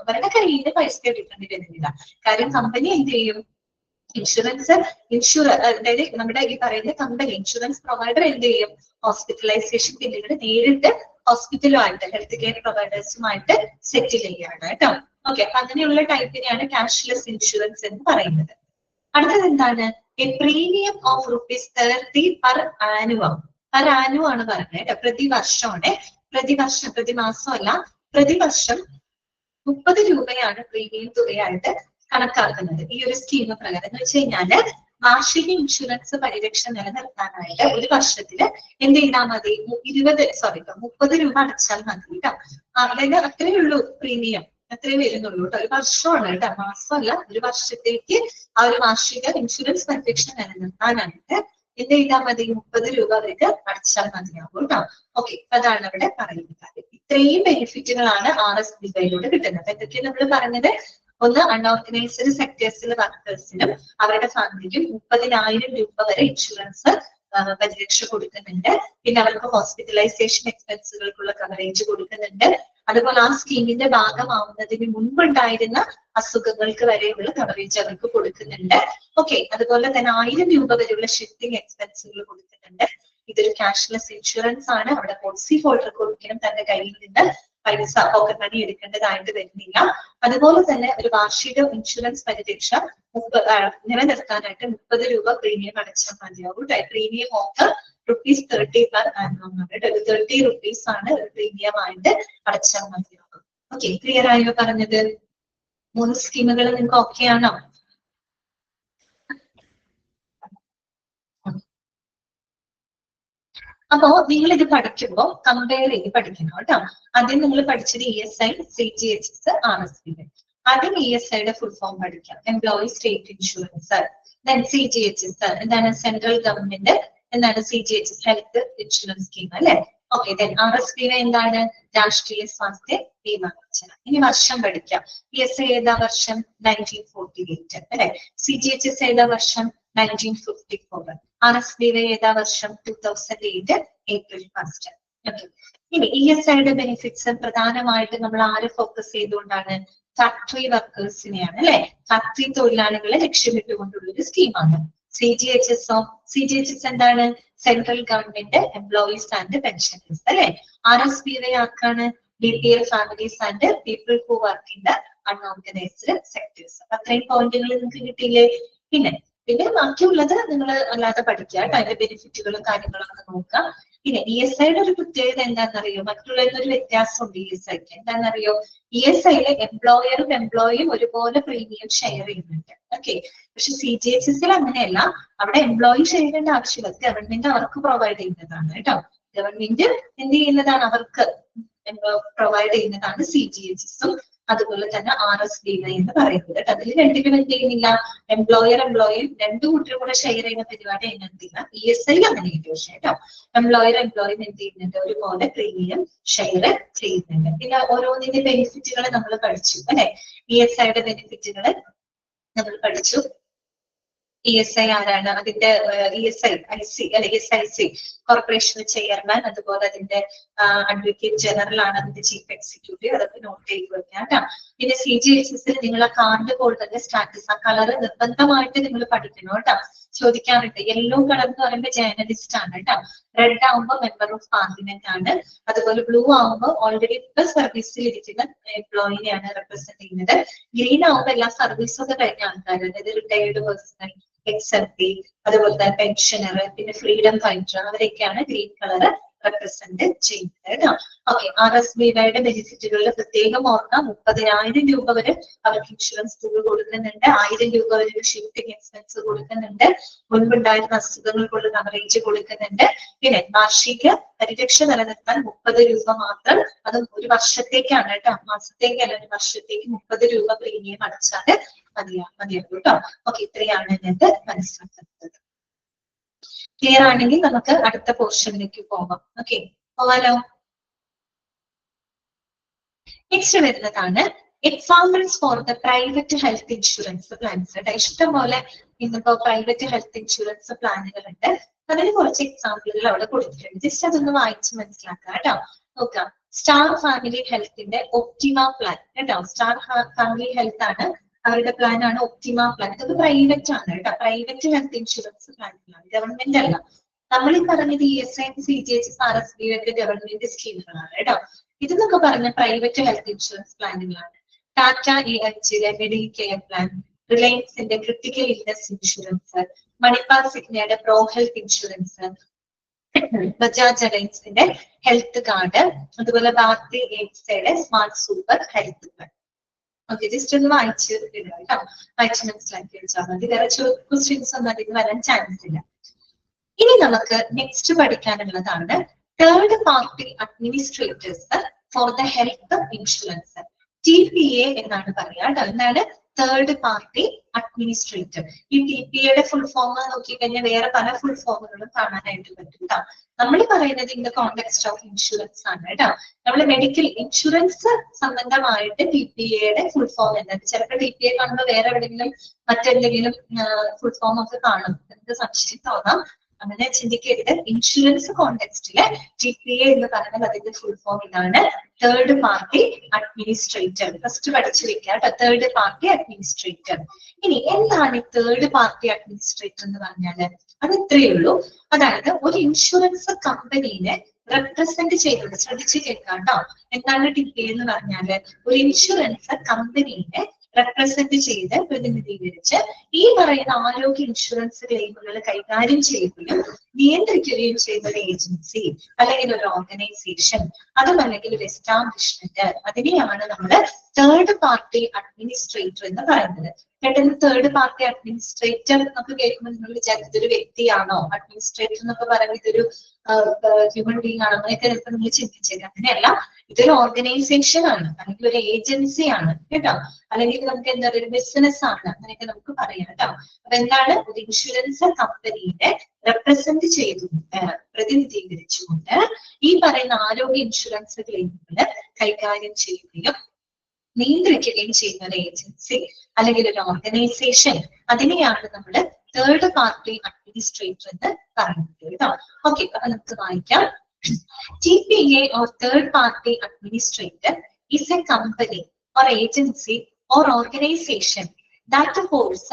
അവരുടെ കയ്യിൽ നിന്ന് പൈസ എടുക്കേണ്ടി വരുന്നില്ല. കാര്യം കമ്പനി എന്ത് ചെയ്യും, അതായത് നമ്മുടെ ഈ പറയുന്ന കമ്പനി ഇൻഷുറൻസ് പ്രൊവൈഡർ എന്ത് ചെയ്യും, ഹോസ്പിറ്റലൈസേഷൻ ബില്ലുകൾ നേരിട്ട് ഹോസ്പിറ്റലുമായിട്ട് ഹെൽത്ത് കെയർ പ്രൊവൈഡേഴ്സുമായിട്ട് സെറ്റിൽ ചെയ്യാണ് കേട്ടോ. ഓക്കെ, അപ്പൊ അങ്ങനെയുള്ള ടൈപ്പിനെയാണ് ക്യാഷ്ലെസ് ഇൻഷുറൻസ് എന്ന് പറയുന്നത്. അടുത്തത് എന്താണ്, A premium of ₹30 per ആനുവം. Per ആനുവം ആണ് പറഞ്ഞത് കേട്ടോ, പ്രതിവർഷമാണ്. പ്രതിമാസമല്ല, പ്രതിവർഷം 30 രൂപയാണ് പ്രീമിയം തുകയായിട്ട് കണക്കാക്കുന്നത് ഈ ഒരു സ്കീം പ്രകാരം. എന്ന് വെച്ച് കഴിഞ്ഞാല് വാർഷിക ഇൻഷുറൻസ് പരിരക്ഷ നിലനിർത്താനായിട്ട് ഒരു വർഷത്തില് എന്ത് ചെയ്താൽ മതി, 30 രൂപ അടച്ചാൽ മതി കേട്ടോ. അതായത് അത്രയേ ഉള്ളൂ പ്രീമിയം, അത്രേ വരുന്നുള്ളൂ കേട്ടോ. ഒരു വർഷമാണ് കേട്ടോ, മാസമല്ല, ഒരു വർഷത്തേക്ക് ആ ഒരു വാർഷിക ഇൻഷുറൻസ് പരിരക്ഷ നിലനിർത്താനായിട്ട് എന്ത് ചെയ്താൽ മതി, 30 രൂപ അവർക്ക് അടച്ചാൽ മതിയാകും കേട്ടോ. ഓക്കെ, അതാണ് അവിടെ പറയുന്നത്. ഇത്രയും ബെനിഫിറ്റുകളാണ് RSBയിലൂടെ കിട്ടുന്നത്. എന്തൊക്കെ നമ്മൾ പറഞ്ഞത്, ഒന്ന് അൺഓർഗനൈസ്ഡ് സെക്ടേഴ്സിലെ വർക്കേഴ്സിനും അവരുടെ ഫാമിലിക്കും 30,000 രൂപ വരെ ഇൻഷുറൻസ് പരിരക്ഷ കൊടുക്കുന്നുണ്ട്. പിന്നെ അവർക്ക് ഹോസ്പിറ്റലൈസേഷൻ എക്സ്പെൻസുകൾക്കുള്ള കവറേജ് കൊടുക്കുന്നുണ്ട്. അതുപോലെ ആ സ്കീമിന്റെ ഭാഗമാവുന്നതിന് മുൻപുണ്ടായിരുന്ന അസുഖങ്ങൾക്ക് വരെയുള്ള കവറേജ് അവർക്ക് കൊടുക്കുന്നുണ്ട്. ഓക്കെ, അതുപോലെ തന്നെ 1000 രൂപ വരെയുള്ള ഷിഫ്റ്റിംഗ് എക്സ്പെൻസുകൾ കൊടുക്കുന്നുണ്ട്. ഇതൊരു ക്യാഷ്ലെസ് ഇൻഷുറൻസ് ആണ്. അവിടെ പോളിസി ഹോൾഡർക്ക് ഒരിക്കലും തന്റെ കയ്യിൽ നിന്ന് പൈസ പോക്കറ്റ് മണി എടുക്കേണ്ടതായിട്ട് വരുന്നില്ല. അതുപോലെ തന്നെ ഒരു വാർഷിക ഇൻഷുറൻസ് പരിരക്ഷ നിലനിർത്താനായിട്ട് 30 രൂപ പ്രീമിയം അടച്ചാൽ മതിയാവും. Premium of ₹30 per ആനുവം. 30 rupees ആണ് പ്രീമിയം ആയിട്ട് അടച്ചാൽ മതിയാവും. ഓക്കെ, ക്ലിയർ ആയോ പറഞ്ഞത്? 3 സ്കീമുകൾ നിങ്ങൾക്ക് ഓക്കെ ആണോ? അപ്പോ നിങ്ങൾ ഇത് പഠിക്കുമ്പോൾ കമ്പയർ ചെയ്ത് പഠിക്കണം കേട്ടോ. ആദ്യം നിങ്ങൾ പഠിച്ചത് ESI, CGHS, RSB. ആദ്യം ESIയുടെ ഫുൾ ഫോം പഠിക്കാം, employee state insurance. Then CGHS എന്താണ്, സെൻട്രൽ ഗവൺമെന്റ്. എന്താണ് CGHS, ഹെൽത്ത് ഇൻഷുറൻസ് സ്കീം അല്ലെ. ഓക്കെ, ദെൻ RSB എന്താണ്, രാഷ്ട്രീയ സ്വാസ്ഥ്യ ബീമാ യോജന. ഇനി വർഷം പഠിക്കാം. ESI ഏതാ വർഷം, 1948 അല്ലെ. CGHS ഏതാ വർഷം, 1954. RSB ഏതാ വർഷം, 2008 April 1. ഓക്കെ, ഇനി ESIയുടെ ബെനിഫിറ്റ്സ് പ്രധാനമായിട്ട് നമ്മൾ ആരെ ഫോക്കസ് ചെയ്തുകൊണ്ടാണ്, ഫാക്ടറി വർക്കേഴ്സിനെയാണ് അല്ലെ. ഫാക്ടറി തൊഴിലാളികളെ ലക്ഷ്യമിട്ടുകൊണ്ടുള്ള ഒരു സ്കീമാണ്. CGHS എന്താണ്, central government employees and pensioners അല്ലെ. RSB ആർക്കാണ്, BPL families and people who work in the unorganised sectors. അത്രയും പോയിന്റുകൾ നിങ്ങൾക്ക് കിട്ടിയില്ലേ? പിന്നെ ബാക്കിയുള്ളത് നിങ്ങൾ അല്ലാതെ പഠിക്കുക കേട്ടോ. അതിന്റെ ബെനിഫിറ്റുകളും കാര്യങ്ങളും ഒക്കെ നോക്കാം. പിന്നെ ESIയുടെ ഒരു പ്രത്യേകത എന്താണെന്നറിയോ, മറ്റുള്ളതിനൊരു വ്യത്യാസമുണ്ട് ESIക്ക്. എന്താണെന്നറിയോ, ESIയിലെ എംപ്ലോയറും എംപ്ലോയിയും ഒരുപോലെ പ്രീമിയം ഷെയർ ചെയ്യുന്നുണ്ട്. ഓക്കെ, പക്ഷെ CGHSൽ അങ്ങനെയല്ല. അവിടെ എംപ്ലോയി ഷെയർ ചെയ്യേണ്ട ആവശ്യമില്ല, ഗവൺമെന്റ് അവർക്ക് പ്രൊവൈഡ് ചെയ്യുന്നതാണ് കേട്ടോ. ഗവൺമെന്റ് എന്ത് ചെയ്യുന്നതാണ്, അവർക്ക് പ്രൊവൈഡ് ചെയ്യുന്നതാണ് CGHSഉം അതുപോലെ തന്നെ RSB എന്ന് പറയുന്നത്. അതിൽ രണ്ടിനും എന്ത് ചെയ്യുന്നില്ല, എംപ്ലോയിയും രണ്ടു കൂട്ടരും കൂടെ ഷെയർ ചെയ്യുന്ന പരിപാടി അതിനെന്തില്ല. ESI അങ്ങനെയുണ്ട്. പക്ഷേ കേട്ടോ, എംപ്ലോയും എന്ത് ചെയ്യുന്നുണ്ട്, ഒരുപോലെ പ്രീമിയം ഷെയർ ചെയ്യുന്നുണ്ട്. പിന്നെ ഓരോന്നിന്റെ ബെനിഫിറ്റുകൾ നമ്മൾ പഠിച്ചു അല്ലെ. ESIയുടെ ബെനിഫിറ്റുകൾ നമ്മൾ പഠിച്ചു. ESI ആരാണ്, അതിന്റെ ESIC കോർപ്പറേഷൻ ചെയർമാൻ, അതുപോലെ അതിന്റെ അഡ്വക്കേറ്റ് ജനറൽ ആണ് അതിന്റെ ചീഫ് എക്സിക്യൂട്ടീവ്. അതൊക്കെ നോട്ട് ചെയ്ത് വെക്കാം കേട്ടോ. പിന്നെ CGHSൽ നിങ്ങൾ ആ കാർഡ് ഹോൾഡറിന്റെ സ്റ്റാറ്റസ്, ആ കളർ നിർബന്ധമായിട്ട് നിങ്ങൾ പഠിക്കണം കേട്ടോ. ചോദിക്കാറുണ്ട്. യെല്ലോ കളർ എന്ന് പറയുമ്പോൾ ജേർണലിസ്റ്റ് ആണ് കേട്ടോ. റെഡ് ആവുമ്പോൾ മെമ്പർ ഓഫ് പാർലമെന്റ് ആണ്. അതുപോലെ ബ്ലൂ ആവുമ്പോൾ ഓൾറെഡി ഇപ്പൊ സർവീസിൽ ഇരിക്കുന്ന എംപ്ലോയിനെയാണ് റെപ്രസെന്റ് ചെയ്യുന്നത്. ഗ്രീൻ ആവുമ്പോൾ എല്ലാ സർവീസൊക്കെ കഴിഞ്ഞ ആൾക്കാർ, അതായത് റിട്ടയർഡ് പേഴ്സൺ, XMP, അതുപോലെ തന്നെ പെൻഷനർ, പിന്നെ ഫ്രീഡം ഫൈറ്റർ, അവരൊക്കെയാണ് ഗ്രീൻ കളർ റെപ്രസെന്റ് ചെയ്യുന്നത് കേട്ടോ. ഓക്കെ, RSBYയുടെ ബെനിഫിറ്റുകളിൽ പ്രത്യേകം ഓർക്കാം, 30,000 രൂപ വരെ അവർക്ക് ഇൻഷുറൻസ് തുക കൊടുക്കുന്നുണ്ട്, 1000 രൂപ വരെ ഷിഫ്റ്റിംഗ് എക്സ്പെൻസ് കൊടുക്കുന്നുണ്ട്, മുൻപുണ്ടായിരുന്ന അസുഖങ്ങൾക്കുള്ള കവറേജ് കൊടുക്കുന്നുണ്ട്. പിന്നെ വാർഷിക പരിരക്ഷ നിലനിർത്താൻ 30 രൂപ മാത്രം, അതും ഒരു വർഷത്തേക്കാണ് കേട്ടോ, മാസത്തേക്കല്ല, ഒരു വർഷത്തേക്ക് 30 രൂപ പ്രീമിയം അടച്ചാൽ മതിയാകും കേട്ടോ. ഓക്കെ, ഇത്രയാണ് ഇതിനകത്ത് മനസ്സിലാക്കുന്നത്. ക്ലിയർ ആണെങ്കിൽ നമുക്ക് അടുത്ത പോർഷനിലേക്ക് പോകാം. ഓക്കെ, പോകാലോ. നെക്സ്റ്റ് വരുന്നതാണ് examples for the private health insurance plans. ഇഷ്ടംപോലെ ഇന്നിപ്പോ പ്രൈവറ്റ് ഹെൽത്ത് ഇൻഷുറൻസ് പ്ലാനുകളുണ്ട്. അതിന് കുറച്ച് എക്സാമ്പിളുകൾ അവിടെ കൊടുത്തിട്ടുണ്ട്. ജസ്റ്റ് അതൊന്ന് വായിച്ച് മനസ്സിലാക്കാം കേട്ടോ. നോക്കാം, സ്റ്റാർ ഫാമിലി ഹെൽത്തിന്റെ ഒപ്റ്റിമ പ്ലാൻ കേട്ടോ. സ്റ്റാർ ഫാമിലി ഹെൽത്ത് ആണ്, അവരുടെ പ്ലാൻ ആണ് ഒപ്റ്റിമ പ്ലാൻ. ഇത് പ്രൈവറ്റ് ആണ് കേട്ടോ, പ്രൈവറ്റ് ഹെൽത്ത് ഇൻഷുറൻസ് പ്ലാനുകളാണ്, ഗവൺമെന്റ് അല്ല. നമ്മൾ ഈ പറഞ്ഞത് ESI, CGHS, RSBY ഒക്കെ ഗവൺമെന്റ് സ്കീമുകളാണ് കേട്ടോ. ഇതെന്നൊക്കെ പറഞ്ഞ പ്രൈവറ്റ് ഹെൽത്ത് ഇൻഷുറൻസ് പ്ലാനുകളാണ്. ടാറ്റ AIGയുടെ മെഡിക്കെയർ പ്ലാൻ, റിലയൻസിന്റെ ക്രിട്ടിക്കൽ ഇൽനെസ് ഇൻഷുറൻസ്, മണിപ്പാൽ സിഗ്നയുടെ പ്രോ ഹെൽത്ത് ഇൻഷുറൻസ്, ബജാജ് അലയൻസിന്റെ ഹെൽത്ത് കാർഡ്, അതുപോലെ ഭാരതി എയ്ഡ്സയുടെ smart super health plan. Okay, just ഒന്ന് വായിച്ച് കേട്ടോ, വായിച്ച് മനസ്സിലാക്കി വെച്ചാൽ മതി. വേറെ ക്വസ്റ്റ്യൻസ് ഒന്നും അതിന് വരാൻ ചാൻസ് ഇല്ല. ഇനി നമുക്ക് നെക്സ്റ്റ് പഠിക്കാനുള്ളതാണ് third party administrators for the health insurance. TPA എന്നാണ് പറയാ കേട്ടോ. എന്താണ് തേർഡ് പാർട്ടി അഡ്മിനിസ്ട്രേറ്റർ? ഈ TPAയുടെ ഫുൾ ഫോം നോക്കിക്കഴിഞ്ഞാൽ വേറെ പല ഫുൾ ഫോമുകളും കാണാനായിട്ട് പറ്റും കേട്ടോ. നമ്മൾ പറയുന്നത് in the context of insurance ആണ് കേട്ടോ. നമ്മൾ മെഡിക്കൽ ഇൻഷുറൻസ് സംബന്ധമായിട്ട് TPAയുടെ ഫുൾ ഫോം എന്താണ്? ചിലപ്പോൾ TPA കാണുമ്പോൾ വേറെ എവിടെയെങ്കിലും മറ്റെന്തെങ്കിലും ഫുൾ ഫോം ഒക്കെ കാണും, നമുക്ക് സംശയം തോന്നാം. അങ്ങനെ ചിന്തിക്കരുത്. ഇൻഷുറൻസ് കോണ്ടെക്സ്റ്റില് TPA എന്ന് പറയുന്നത് അതിന്റെ ഫുൾ ഫോം ഇതാണ്, തേർഡ് പാർട്ടി അഡ്മിനിസ്ട്രേറ്റർ. ഫസ്റ്റ് പഠിച്ചു വെക്കാം കേട്ടോ, തേർഡ് പാർട്ടി അഡ്മിനിസ്ട്രേറ്റർ. ഇനി എന്താണ് ഈ തേർഡ് പാർട്ടി അഡ്മിനിസ്ട്രേറ്റർ എന്ന് പറഞ്ഞാല്? അത് ഇത്രയേ ഉള്ളൂ. അതായത് ഒരു ഇൻഷുറൻസ് കമ്പനീനെ റെപ്രസെന്റ് ചെയ്തത്, ശ്രദ്ധിച്ച് കേൾക്കാം കേട്ടോ. എന്താണ് TPA എന്ന് പറഞ്ഞാല്? ഒരു ഇൻഷുറൻസ് കമ്പനീനെ റെപ്രസെന്റ് ചെയ്ത് പ്രതിനിധീകരിച്ച് ഈ പറയുന്ന ആരോഗ്യ ഇൻഷുറൻസ് ക്ലെയിമുകൾ കൈകാര്യം ചെയ്യുകയും നിയന്ത്രിക്കുകയും ചെയ്യുന്ന ഒരു ഏജൻസി അല്ലെങ്കിൽ ഒരു ഓർഗനൈസേഷൻ, അതും അല്ലെങ്കിൽ ഒരു എസ്റ്റാബ്ലിഷ്മെന്റ്, അതിനെയാണ് നമ്മൾ തേർഡ് പാർട്ടി അഡ്മിനിസ്ട്രേറ്റർ എന്ന് പറയുന്നത്. പെട്ടെന്ന് തേർഡ് പാർട്ടി അഡ്മിനിസ്ട്രേറ്റർ എന്നൊക്കെ കേൾക്കുമ്പോൾ നിങ്ങൾ വിചാരിച്ചത് ഒരു വ്യക്തിയാണോ? അഡ്മിനിസ്ട്രേറ്റർ എന്നൊക്കെ പറയുന്നത് ഇതൊരു ഹ്യൂമൻ ബീങ് ആണോ? അങ്ങനെയൊക്കെ ചിലപ്പോൾ നിങ്ങൾ ചിന്തിച്ചേക്കാം. അങ്ങനെയല്ല, ഇതൊരു ഓർഗനൈസേഷൻ ആണ്, അല്ലെങ്കിൽ ഒരു ഏജൻസി ആണ് കേട്ടോ, അല്ലെങ്കിൽ നമുക്ക് എന്താ പറയുക, ഒരു ബിസിനസ് ആണ്, അങ്ങനെയൊക്കെ നമുക്ക് പറയാം കേട്ടോ. അപ്പൊ എന്താണ്? ഒരു ഇൻഷുറൻസ് കമ്പനീനെ റെപ്രസെന്റ് ചെയ്തുകൊണ്ട്, പ്രതിനിധീകരിച്ചുകൊണ്ട് ഈ പറയുന്ന ആരോഗ്യ ഇൻഷുറൻസ് ക്ലെയിമുകൾ കൈകാര്യം ചെയ്യുകയും നിയന്ത്രിക്കുകയും ചെയ്യുന്ന ഒരു ഏജൻസി അല്ലെങ്കിൽ ഒരു ഓർഗനൈസേഷൻ, അതിനെയാണ് നമ്മൾ തേർഡ് പാർട്ടി അഡ്മിനിസ്ട്രേറ്റർ എന്ന് പറയുന്നത് കേട്ടോ. ഓക്കെ, അപ്പൊ നമുക്ക് വായിക്കാം. TPA or third party administrator is a company or agency or organization that holds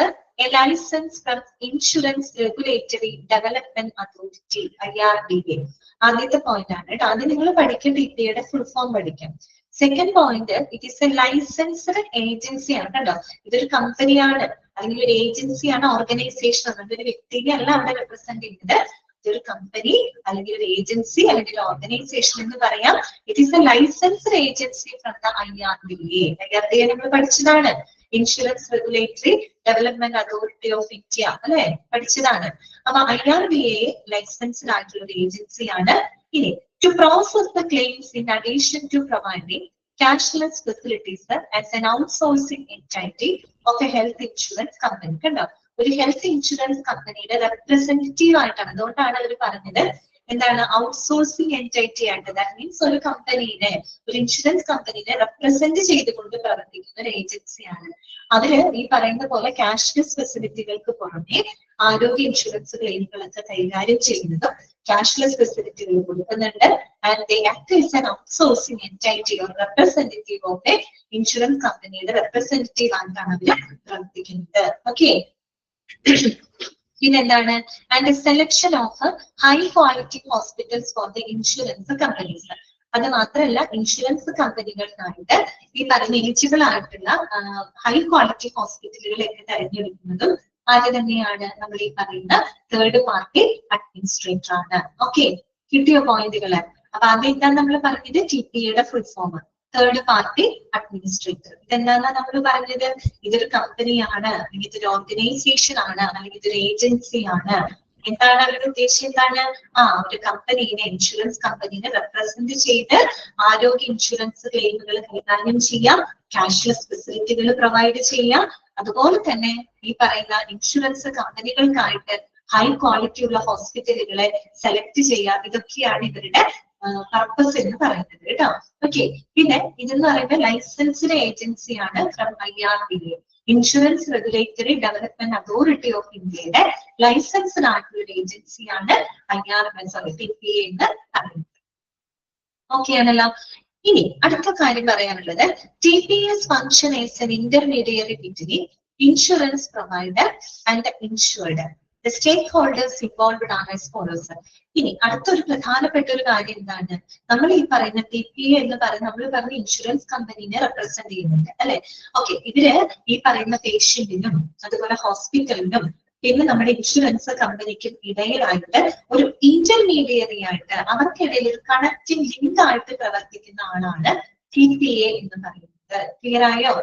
a license from Insurance Regulatory Development Authority, IRDA. ആദ്യത്തെ പോയിന്റ് ആണ് കേട്ടോ. ആദ്യം നിങ്ങൾ പഠിക്കും, TPAയുടെ ഫുൾ ഫോം പഠിക്കാം. Second point, it is A licensed agency ആണ് കേട്ടോ. ഇതൊരു കമ്പനിയാണ് അല്ലെങ്കിൽ ഒരു ഏജൻസിയാണ്, ഓർഗനൈസേഷൻ ആണ്, ഒരു വ്യക്തിയെ അല്ല അവിടെ റെപ്രസെന്റ് ചെയ്യുന്നത്. ഇതൊരു കമ്പനി അല്ലെങ്കിൽ ഒരു ഏജൻസി അല്ലെങ്കിൽ ഒരു ഓർഗനൈസേഷൻ എന്ന് പറയാം. It is A licensed agency from the IRDA. IRDA നമ്മൾ പഠിച്ചതാണ്, insurance regulatory development authority of India, അല്ലെ, പഠിച്ചതാണ്. അപ്പൊ IRDA ലൈസൻസ്ഡ് ആയിട്ടുള്ള ഒരു ഏജൻസിയാണ്. ഇനി to process the claims in addition to providing cashless facilities as an outsourcing entity of a health insurance company. കണ്ടോ, ഒരു ഹെൽത്ത് ഇൻഷുറൻസ് കമ്പനിയുടെ റെപ്രസെന്റേറ്റീവ് ആയിട്ടാണ്. അതുകൊണ്ടാണ് അവർ പറഞ്ഞത് എന്താണ്, ഔട്ട്സോഴ്സിംഗ് എൻറ്റൈറ്റി ആയിട്ട്. ദാറ്റ് മീൻസ് ഒരു കമ്പനീനെ, ഒരു ഇൻഷുറൻസ് കമ്പനീനെ റെപ്രസെന്റ് ചെയ്തുകൊണ്ട് പ്രവർത്തിക്കുന്ന ഒരു ഏജൻസിയാണ്. അവര് ഈ പറയുന്ന പോലെ ക്യാഷ്ലെസ് ഫെസിലിറ്റികൾക്ക് പുറമെ ആരോഗ്യ ഇൻഷുറൻസ് ക്ലെയിമുകളൊക്കെ കൈകാര്യം ചെയ്യുന്നതും ക്യാഷ്ലെസ് ഫെസിലിറ്റികൾ കൊടുക്കുന്നുണ്ട്. And they act as an outsourcing എൻറ്റൈറ്റി or representative of A insurance കമ്പനിയുടെ റെപ്രസെന്റേറ്റീവ് ആയിട്ടാണ് അവർ പ്രവർത്തിക്കുന്നത്. ഓക്കെ, പിന്നെന്താണ്, and selection of high quality hospitals for the insurance companies. അത് മാത്രമല്ല, ഇൻഷുറൻസ് കമ്പനികൾക്കായിട്ട് ഈ പറഞ്ഞ എലിജിബിൾ ആയിട്ടുള്ള ഹൈ ക്വാളിറ്റി ഹോസ്പിറ്റലുകളൊക്കെ തെരഞ്ഞെടുക്കുന്നതും ആര് തന്നെയാണ്? നമ്മൾ ഈ പറയുന്ന തേർഡ് പാർട്ടി അഡ്മിനിസ്ട്രേറ്റർ ആണ്. ഓക്കെ, കിട്ടിയ പോയിന്റുകള്? അപ്പൊ അതെന്താണ് നമ്മൾ പറഞ്ഞത്? TPA full form, third party administrator. ഇതെന്താന്നാ നമ്മൾ പറഞ്ഞത്? ഇതൊരു കമ്പനിയാണ്, അല്ലെങ്കിൽ ഇതൊരു ഓർഗനൈസേഷൻ ആണ്, അല്ലെങ്കിൽ ഇതൊരു ഏജൻസി ആണ്. എന്താണ് അവരുടെ ഉദ്ദേശം? എന്താണ്? ഒരു കമ്പനീനെ, ഇൻഷുറൻസ് കമ്പനീനെ റെപ്രസെന്റ് ചെയ്ത് ആരോഗ്യ ഇൻഷുറൻസ് ക്ലെയിമുകൾ കൈകാര്യം ചെയ്യാം, ക്യാഷ്ലെസ് ഫെസിലിറ്റികൾ പ്രൊവൈഡ് ചെയ്യാം. അതുപോലെ തന്നെ ഈ പറയുന്ന ഇൻഷുറൻസ് കമ്പനികൾക്കായിട്ട് ഹൈ ക്വാളിറ്റി ഉള്ള ഹോസ്പിറ്റലുകളെ സെലക്ട് ചെയ്യുക. ഇതൊക്കെയാണ് ഇവരുടെ പർപ്പസ് എന്ന് പറയുന്നത് കേട്ടോ. ഓക്കെ, പിന്നെ ഇതെന്ന് പറയുമ്പോൾ ലൈസൻസ്ഡ് ഏജൻസിയാണ് from IRDA, insurance regulatory development authority of ഇന്ത്യയുടെ ലൈസൻസ്ഡ് ആയിട്ടുള്ള ഒരു ഏജൻസിയാണ് TPA എന്ന് പറയുന്നത്. ഓക്കെ ആണല്ലോ. ഇനി അടുത്ത കാര്യം പറയാനുള്ളത്, TPA's function as an intermediary between insurance provider and the insured. The stakeholders involved are as follows. ഇനി അടുത്തൊരു പ്രധാനപ്പെട്ട ഒരു കാര്യം എന്താണ്? നമ്മൾ ഈ പറയുന്ന TPA എന്ന് പറയുന്ന, നമ്മൾ പറഞ്ഞ ഇൻഷുറൻസ് കമ്പനീനെ റെപ്രസെന്റ് ചെയ്യുന്നുണ്ട് അല്ലെ? ഓക്കെ, ഇവര് ഈ പറയുന്ന പേഷ്യന്റിനും അതുപോലെ ഹോസ്പിറ്റലിനും പിന്നെ നമ്മുടെ ഇൻഷുറൻസ് കമ്പനിക്കും ഇടയിലായിട്ട് ഒരു ഇന്റർമീഡിയറി ആയിട്ട്, അവർക്കിടയിൽ ഒരു കണക്റ്റിംഗ് ലിങ്ക് ആയിട്ട് പ്രവർത്തിക്കുന്ന ആളാണ് TPA എന്ന് പറയുന്നത്. ക്ലിയർ ആയോ?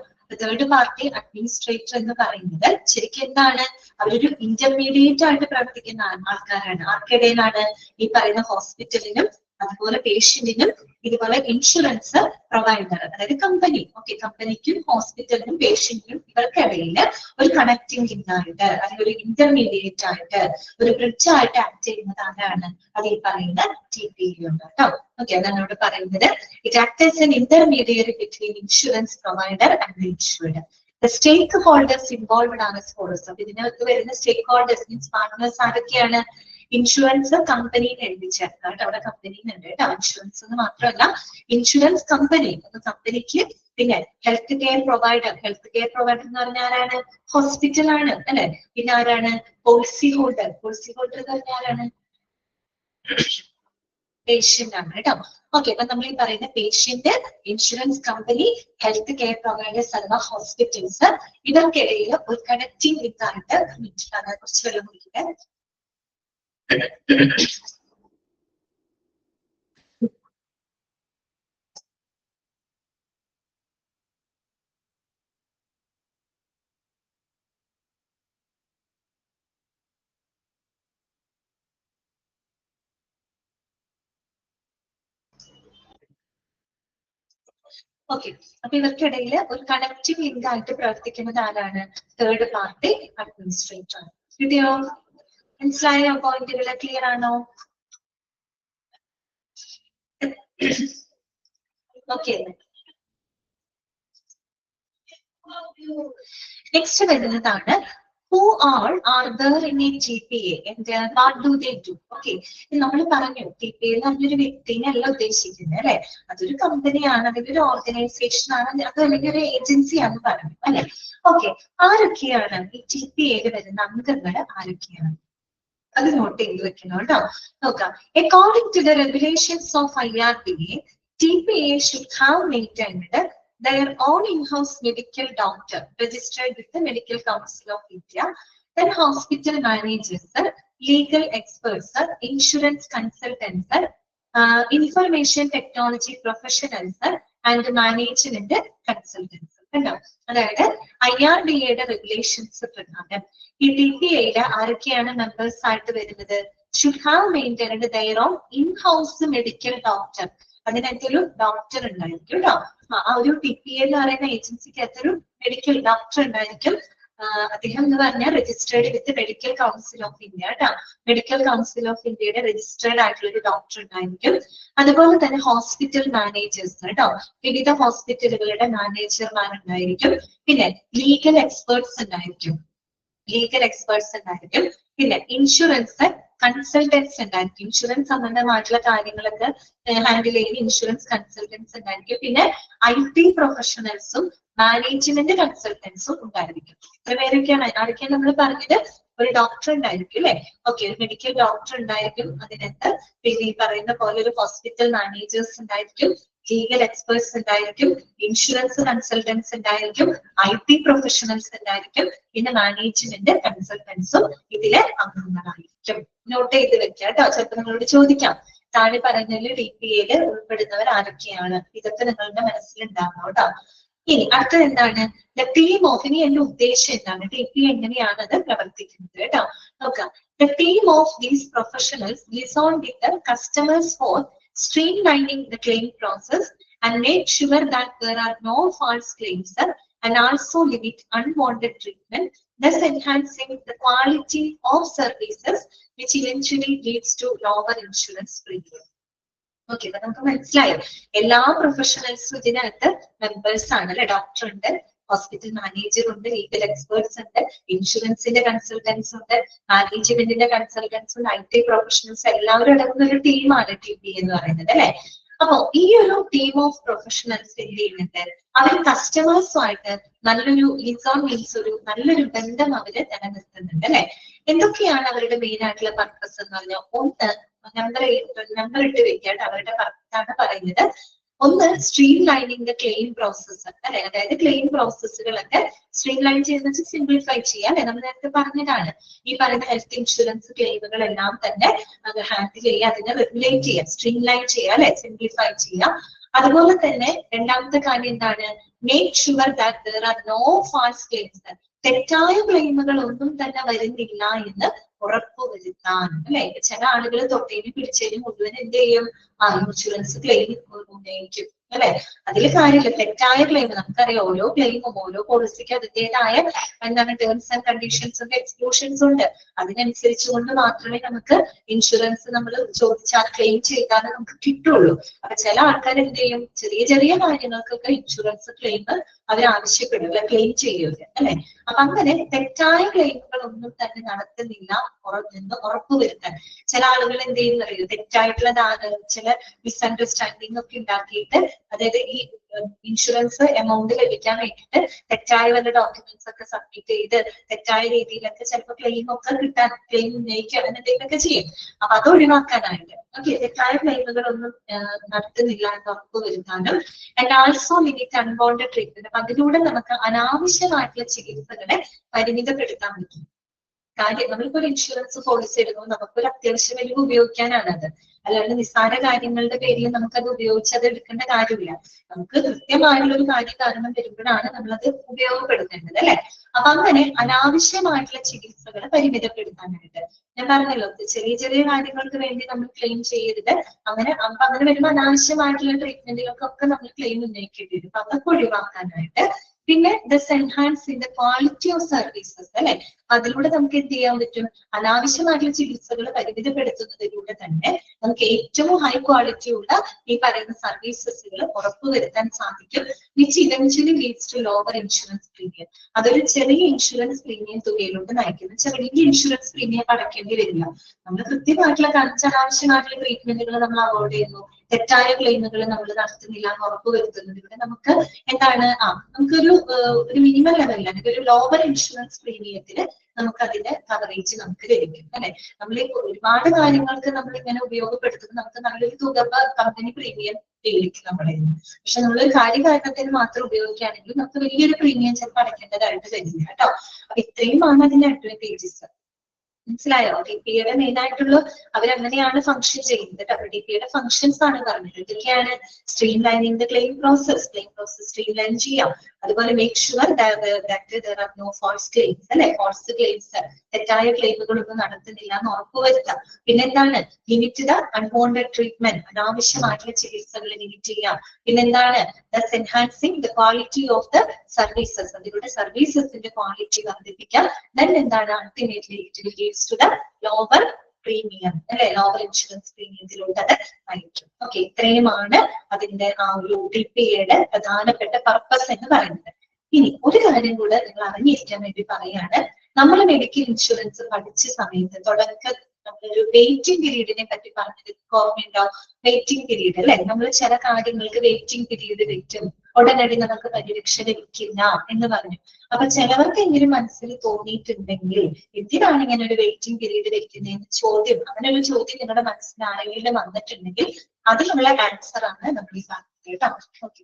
തേർഡ് പാർട്ടി അഡ്മിനിസ്ട്രേറ്റർ എന്ന് പറയുന്നത് ശരിക്കും എന്താണ്? അവരൊരു ഇന്റർമീഡിയറ്റ് ആയിട്ട് പ്രവർത്തിക്കുന്ന ആൾക്കാരാണ്. ആർക്കിടയിലാണ്? ഈ പറയുന്ന ഹോസ്പിറ്റലിനും അതുപോലെ പേഷ്യന്റിനും ഇതുപോലെ ഇൻഷുറൻസ് പ്രൊവൈഡർ, അതായത് കമ്പനി. ഓക്കെ, കമ്പനിക്കും ഹോസ്പിറ്റലിനും പേഷ്യന്റിനും ഇവർക്കിടയിൽ ഒരു കണക്റ്റിംഗ് ലിങ്ക് ആയിട്ട്, അല്ലെങ്കിൽ ഒരു ഇന്റർമീഡിയറ്റ് ആയിട്ട്, ഒരു ബ്രിഡ്ജ് ആയിട്ട് ആക്ട് ചെയ്യുന്നത് ആരാണ്? അത് ഈ പറയുന്ന TPA ഉണ്ട് കേട്ടോ. ഓക്കെ, അതാണ് ഇവിടെ പറയുന്നത്. It act as an intermediary between insurance provider and insured. The stakeholders involved are as follows. അപ്പൊ ഇതിനകത്ത് വരുന്ന സ്റ്റേക്ക് ഹോൾഡേഴ്സ് മീൻസ് പാർട്ട്നേഴ്സ് ആരൊക്കെയാണ്? ഇൻഷുറൻസ് കമ്പനീനെ എഴുതി ചേർക്കാം കേട്ടോ. അവിടെ കമ്പനീനുണ്ട് കേട്ടോ. ഇൻഷുറൻസ് എന്ന് മാത്രമല്ല, ഇൻഷുറൻസ് കമ്പനി, കമ്പനിക്ക് പിന്നെ health care provider. Health care provider എന്ന് പറഞ്ഞാൽ ആരാണ്? ഹോസ്പിറ്റൽ ആണ് അല്ലെ? പിന്നെ ആരാണ്? Policy holder. പോളിസി ഹോൾഡർ എന്ന് പറഞ്ഞാൽ ആരാണ്? പേഷ്യന്റ് ആണ് കേട്ടോ. ഓക്കെ, അപ്പൊ നമ്മൾ ഈ പറയുന്ന patient, insurance company, health care providers അഥവാ ഹോസ്പിറ്റൽസ്, ഇവർക്കിടയിൽ ഒരു കണക്റ്റിംഗ് ലിങ്ക് ആയിട്ട് നിന്നിട്ടാണ്. കുറച്ച് വെള്ളം കുടിക്കട്ടെ. ഓക്കെ, അപ്പൊ ഇവർക്കിടയിൽ ഒരു കണക്റ്റിംഗ് ലിങ്ക് ആയിട്ട് പ്രവർത്തിക്കുന്നത് ആരാണ്? Third party administrator. കിട്ടിയോ? മനസ്സിലായ പോയിന്റുകൾ? ക്ലിയർ ആണോ? ഓക്കെ, നെക്സ്റ്റ് വരുന്നതാണ് who all are there in a TPA and what do they do? Okay, നമ്മൾ പറഞ്ഞു TPA എന്നൊരു വ്യക്തിനെ അല്ല ഉദ്ദേശിക്കുന്നത് അല്ലെ? അതൊരു കമ്പനിയാണ്, അതൊരു ഓർഗനൈസേഷൻ ആണ്, അത് അല്ലെങ്കിൽ ഒരു ഏജൻസി ആണെന്ന് പറഞ്ഞു അല്ലെ? ഓക്കെ, ആരൊക്കെയാണ് ഈ TPA വരുന്ന അംഗങ്ങൾ? ആരൊക്കെയാണ്? അത് നോട്ട് ചെയ്ത് വെക്കണം കേട്ടോ. നോക്കാം. According to the regulations of IRDA, TPA should have maintained their own in-house medical doctor registered with the Medical Council of India, then hospital managers, legal experts, insurance consultants, information technology professionals, and management consultants. അതായത് IRDA regulations പ്രകാരം ഈ TPA ആരൊക്കെയാണ് members ആയിട്ട് വരുന്നത്? Should have maintained their own in-house medical doctor. അതിനകത്തൊരു doctor ഉണ്ടായിരിക്കും കേട്ടോ. ആ ഒരു TPA എന്ന് പറയുന്ന ഏജൻസിക്കകത്തൊരു മെഡിക്കൽ ഡോക്ടർ ഉണ്ടായിരിക്കും. അദ്ദേഹം എന്ന് പറഞ്ഞാൽ registered with medical council of India കേട്ടോ. മെഡിക്കൽ കൗൺസിൽ ഓഫ് ഇന്ത്യയുടെ രജിസ്റ്റേർഡ് ആയിട്ടുള്ള ഒരു ഡോക്ടർ ഉണ്ടായിരിക്കും. അതുപോലെ തന്നെ ഹോസ്പിറ്റൽ മാനേജേഴ്സ് കേട്ടോ, വിവിധ ഹോസ്പിറ്റലുകളുടെ മാനേജർമാരുണ്ടായിരിക്കും. പിന്നെ ലീഗൽ എക്സ്പേർട്സ് ഉണ്ടായിരിക്കും. പിന്നെ ഇൻഷുറൻസ് കൺസൾട്ടൻസ് ഉണ്ടായിരിക്കും. ഇൻഷുറൻസ് സംബന്ധമായിട്ടുള്ള കാര്യങ്ങളൊക്കെ ഹാൻഡിൽ ചെയ്യുന്ന ഇൻഷുറൻസ് കൺസൾട്ടൻസ് ഉണ്ടായിരിക്കും. പിന്നെ IT പ്രൊഫഷണൽസും മാനേജ്മെന്റ് കൺസൾട്ടൻസും ഉണ്ടായിരിക്കും. ഇത്ര പേരൊക്കെയാണ്. ആരൊക്കെയാണ് നമ്മൾ പറഞ്ഞത്? ഒരു ഡോക്ടർ ഉണ്ടായിരിക്കും അല്ലെ? ഓക്കെ, ഒരു മെഡിക്കൽ ഡോക്ടർ ഉണ്ടായിരിക്കും അതിനകത്ത്. പിന്നെ ഈ പറയുന്ന പോലെ ഒരു ഹോസ്പിറ്റൽ മാനേജേഴ്സ് ഉണ്ടായിരിക്കും, ലീഗൽ എക്സ്പേർട്സ് ഉണ്ടായിരിക്കും, ഇൻഷുറൻസ് കൺസൾട്ടൻസ് ഉണ്ടായിരിക്കും, IT പ്രൊഫഷണൽസ് ഉണ്ടായിരിക്കും, പിന്നെ മാനേജ്മെന്റ് കൺസൾട്ടൻസും ഇതിലെ അംഗങ്ങളായിരിക്കും. നോട്ട് ചെയ്ത് വെക്കാം കേട്ടോ, ചിലപ്പോൾ നിങ്ങളോട് ചോദിക്കാം താഴെ പറയുന്നതിൽ DPA ഉൾപ്പെടുന്നവർ ആരൊക്കെയാണ്? ഇതൊക്കെ നിങ്ങളുടെ മനസ്സിലുണ്ടാവണം കേട്ടോ. ഇനി അടുത്തത് എന്താണ്? ദ ടീം ഓഫ്, ഇനി എന്റെ ഉദ്ദേശം എന്താണ്? DPA എങ്ങനെയാണ് അത് പ്രവർത്തിക്കുന്നത് കേട്ടോ. നോക്കാം. The team of these professionals liaison with the customers for streamlining the claim process and make sure that there are no false claims and also limit unwanted treatment, thus enhancing the quality of services, which eventually leads to lower insurance premium. Okay, അപ്പൊ നമുക്ക് മനസ്സിലായോ? എല്ലാ പ്രൊഫഷണൽസും ഇതിനകത്ത് members ആണ് അല്ലെ. Doctor ഉണ്ട്, hospital manager ഉണ്ട്, legal experts ഉണ്ട്, ഇൻഷുറൻസിന്റെ കൺസൾട്ടൻസ് ഉണ്ട്, മാനേജ്മെന്റിന്റെ കൺസൾട്ടൻസ് ഉണ്ട്, IT പ്രൊഫഷണൽസ്, എല്ലാവരും അടങ്ങുന്ന ഒരു ടീമാണ് TPA എന്ന് പറയുന്നത് അല്ലെ. അപ്പൊ ഈ ഒരു ടീം ഓഫ് പ്രൊഫഷണൽസ് എന്ത് ചെയ്യുന്നുണ്ട്? അവർ കസ്റ്റമേഴ്സുമായിട്ട് നല്ലൊരു ലിസോൺ മീൻസ് ഒരു നല്ലൊരു ബന്ധം അവര് നിലനിർത്തുന്നുണ്ട് അല്ലെ. എന്തൊക്കെയാണ് അവരുടെ മെയിൻ ആയിട്ടുള്ള പർപ്പസ് എന്ന് പറഞ്ഞാൽ, ഒന്ന് നമ്പർ ഇട്ട് വെക്കാട്ട് അവരുടെ പർപ്പസാണ് പറയുന്നത്. ഒന്ന്, stream lining the claim process അല്ലെ. അതായത് ക്ലെയിം പ്രോസസ്സുകളൊക്കെ സ്ട്രീം ലൈൻ ചെയ്യുന്ന സിംപ്ലിഫൈ ചെയ്യുക അല്ലെ. നമ്മൾ നേരത്തെ പറഞ്ഞതാണ് ഈ പറയുന്ന ഹെൽത്ത് ഇൻഷുറൻസ് ക്ലെയിമുകളെല്ലാം തന്നെ അത് ഹാൻഡിൽ ചെയ്യുക, അതിനെ റെഗുലേറ്റ് ചെയ്യുക, സ്ട്രീം ലൈൻ ചെയ്യുക അല്ലെ, സിംപ്ലിഫൈ ചെയ്യുക. അതുപോലെ തന്നെ രണ്ടാമത്തെ കാര്യം എന്താണ്? Make sure that there are no false claims, തെറ്റായ ക്ലെയിമുകൾ ഒന്നും തന്നെ വരുന്നില്ല എന്ന് ഉറപ്പുവരുത്താൻ അല്ലെ. ചില ആളുകൾ തൊട്ടേനും പിടിച്ചതിനും മുഴുവൻ എന്ത് ചെയ്യും? ഇൻഷുറൻസ് ക്ലെയിം ഉന്നയിക്കും അല്ലെ. അതിൽ കാര്യമില്ല. തെറ്റായ ക്ലെയിം നമുക്കറിയാം, ഓരോ ക്ലെയിമും ഓരോ പോളിസിക്ക് അതിൻ്റെതായ എന്താണ് ടേംസ് ആൻഡ് കണ്ടീഷൻസ് ഉണ്ട്, എക്സ്ക്ലൂഷൻസ് ഉണ്ട്. അതിനനുസരിച്ച് കൊണ്ട് മാത്രമേ നമുക്ക് ഇൻഷുറൻസ് നമ്മൾ ചോദിച്ചാൽ ക്ലെയിം ചെയ്താൽ നമുക്ക് കിട്ടുള്ളൂ. അപ്പൊ ചില ആൾക്കാർ എന്ത് ചെയ്യും? ചെറിയ ചെറിയ കാര്യങ്ങൾക്കൊക്കെ ഇൻഷുറൻസ് ക്ലെയിം അവർ ആവശ്യപ്പെടും, ക്ലെയിം ചെയ്യൂല അല്ലെ. അപ്പൊ അങ്ങനെ തെറ്റായ ക്ലെയിമുകൾ ഒന്നും തന്നെ നടത്തുന്നില്ല എന്ന് ഉറപ്പുവരുത്താൻ ചില ആളുകൾ എന്ത് ചെയ്യുന്ന അറിയോ? തെറ്റായിട്ടുള്ള ചില മിസ്അണ്ടർസ്റ്റാൻഡിംഗ് ഒക്കെ ഉണ്ടാക്കിയിട്ട്, അതായത് ഈ ഇൻഷുറൻസ് എമൗണ്ട് ലഭിക്കാൻ വേണ്ടിയിട്ട് തെറ്റായ വല്ല ഡോക്യുമെന്റ്സ് ഒക്കെ സബ്മിറ്റ് ചെയ്ത് തെറ്റായ രീതിയിലൊക്കെ ചിലപ്പോൾ ക്ലെയിം ഒക്കെ കിട്ടാൻ, ക്ലെയിം ഉന്നയിക്കുക, അങ്ങനെ എന്തെങ്കിലുമൊക്കെ ചെയ്യും. അപ്പൊ അത് ഒഴിവാക്കാനായിട്ട് ഓക്കെ, തെറ്റായ ക്ലെയിമുകളൊന്നും നടത്തുന്നില്ല എന്ന് ഉറപ്പുവരുത്താനും and also limit unwanted treatment. അപ്പൊ അതിലൂടെ നമുക്ക് അനാവശ്യമായിട്ടുള്ള ചികിത്സകളെ പരിമിതപ്പെടുത്താൻ പറ്റും. കാര്യം നമ്മളിപ്പോ ഒരു ഇൻഷുറൻസ് പോളിസി എടുക്കുമ്പോൾ നമുക്കൊരു അത്യാവശ്യം വലിയ ഉപയോഗിക്കാനാണ് അത്. അല്ലാണ്ട് നിസ്സാര കാര്യങ്ങളുടെ പേരിൽ നമുക്കത് ഉപയോഗിച്ച് അത് എടുക്കേണ്ട കാര്യമില്ല. നമുക്ക് കൃത്യമായിട്ടുള്ള ഒരു കാര്യ കാരണം വരുമ്പോഴാണ് നമ്മളത് ഉപയോഗപ്പെടുത്തേണ്ടത് അല്ലെ. അപ്പൊ അങ്ങനെ അനാവശ്യമായിട്ടുള്ള ചികിത്സകളെ പരിമിതപ്പെടുത്താനായിട്ട് ഞാൻ പറഞ്ഞല്ലോ, ചെറിയ ചെറിയ കാര്യങ്ങൾക്ക് വേണ്ടി നമ്മൾ ക്ലെയിം ചെയ്യരുത്. അങ്ങനെ അപ്പൊ അങ്ങനെ വരുമ്പോൾ അനാവശ്യമായിട്ടുള്ള ട്രീറ്റ്മെന്റുകൾക്കൊക്കെ നമ്മൾ ക്ലെയിം ഉന്നയിക്കേണ്ടി വരും. അപ്പൊ അതൊക്കെ ഒഴിവാക്കാനായിട്ട് പിന്നെ thus enhance in the quality of services അല്ലെ. അതിലൂടെ നമുക്ക് എന്ത് ചെയ്യാൻ പറ്റും? അനാവശ്യമായിട്ടുള്ള ചികിത്സകൾ പരിമിതപ്പെടുത്തുന്നതിലൂടെ തന്നെ നമുക്ക് ഏറ്റവും ഹൈ ക്വാളിറ്റി ഉള്ള ഈ പറയുന്ന സർവീസസുകൾ ഉറപ്പുവരുത്താൻ സാധിക്കും, which eventually leads to lower insurance premium. അതൊരു ചെറിയ ഇൻഷുറൻസ് പ്രീമിയം തുകയിലോട്ട് നയിക്കുന്നു. ചെറിയ ഇൻഷുറൻസ് പ്രീമിയം അടയ്ക്കേണ്ടി വരില്ല. നമ്മൾ കൃത്യമായിട്ടുള്ള അനാവശ്യമായിട്ടുള്ള ട്രീറ്റ്മെന്റുകൾ നമ്മൾ അവോയ്ഡ് ചെയ്യുന്നു, തെറ്റായ ക്ലെയിമുകൾ നമ്മൾ നടത്തുന്നില്ല എന്ന് ഉറപ്പുവരുത്തുന്നതിലൂടെ നമുക്ക് എന്താണ് നമുക്കൊരു മിനിമം ലെവലിൽ അല്ലെങ്കിൽ ഒരു ലോവർ ഇൻഷുറൻസ് പ്രീമിയത്തിന് നമുക്ക് അതിന്റെ കവറേജ് നമുക്ക് ലഭിക്കും അല്ലെ. നമ്മൾ ഒരുപാട് കാര്യങ്ങൾക്ക് നമ്മൾ ഇങ്ങനെ ഉപയോഗപ്പെടുത്തുമ്പോൾ നമുക്ക് നല്ലൊരു തുക കമ്പനി പ്രീമിയം ലഭിക്കും നമ്മളെ. പക്ഷെ നമ്മൾ കാര്യകാരണത്തിന് മാത്രം ഉപയോഗിക്കുകയാണെങ്കിൽ നമുക്ക് വലിയൊരു പ്രീമിയം ചിലപ്പോൾ അടയ്ക്കേണ്ടതായിട്ട് വരില്ല കേട്ടോ. അപ്പൊ ഇത്രയുമാണ് അതിന്റെ അഡ്വാൻറ്റേജസ്. മനസ്സിലായോ? DPA മെയിൻ ആയിട്ടുള്ള അവരങ്ങനെയാണ് ഫംഗ്ഷൻ ചെയ്യുന്നത്. DPA ഫംഗ്ഷൻസ് ആണ് പറഞ്ഞത്. ഇതൊക്കെയാണ് stream lining the claim process stream line ചെയ്യാം. അതുപോലെ make sure there are no false claims അല്ലെ. ഫാൾസ് ക്ലെയിംസ്, തെറ്റായ ക്ലെയിമുകളൊന്നും നടത്തുന്നില്ല എന്ന് ഉറപ്പുവരുത്താം. പിന്നെന്താണ്? ലിമിറ്റ് ദ അൺവാണ്ടഡ് ട്രീറ്റ്മെന്റ്, അനാവശ്യമായിട്ടുള്ള ചികിത്സകൾ ലിമിറ്റ് ചെയ്യാം. പിന്നെന്താണ്? Thus enhancing the quality of the services, അതിലൂടെ സർവീസസിന്റെ ക്വാളിറ്റി വർദ്ധിപ്പിക്കാം. ദെൻ എന്താണ്? Ultimately it will leads to the lower premium അല്ലെ, ലോവർ ഇൻഷുറൻസ് പ്രീമിയത്തിലൂടെ അത് നയിക്കും. ഓക്കെ, ഇത്രയുമാണ് അതിന്റെ ആ ഒരു DPA പ്രധാനപ്പെട്ട പർപ്പസ് എന്ന് പറയുന്നത്. ഇനി ഒരു കാര്യം കൂടെ നിങ്ങൾ അറിഞ്ഞിരിക്കാൻ വേണ്ടി പറയാണ്. നമ്മൾ മെഡിക്കൽ ഇൻഷുറൻസ് പഠിച്ച സമയത്ത് നമ്മളൊരു വെയിറ്റിംഗ് പീരീഡിനെ പറ്റി പറഞ്ഞത് ഓർമ്മയുണ്ടാവും. വെയിറ്റിംഗ് പീരീഡ് അല്ലെ. നമ്മൾ ചില കാര്യങ്ങൾക്ക് വെയിറ്റിംഗ് പീരീഡ് വെക്കും, ഉടനടി നമുക്ക് പരിരക്ഷ ലഭിക്കില്ല എന്ന് പറഞ്ഞു. അപ്പൊ ചിലവർക്ക് എങ്കിലും മനസ്സിൽ തോന്നിയിട്ടുണ്ടെങ്കിൽ എന്തിനാണ് ഇങ്ങനെ ഒരു വെയിറ്റിംഗ് പീരീഡ് വെക്കുന്നതെന്ന് ചോദ്യം, അങ്ങനെ ഒരു ചോദ്യം നിങ്ങളുടെ മനസ്സിൽ ആരെങ്കിലും വന്നിട്ടുണ്ടെങ്കിൽ അതിനുള്ള ആൻസർ ആണ് നമ്മൾ ഈ പറഞ്ഞത് കേട്ടോ. ഓക്കെ.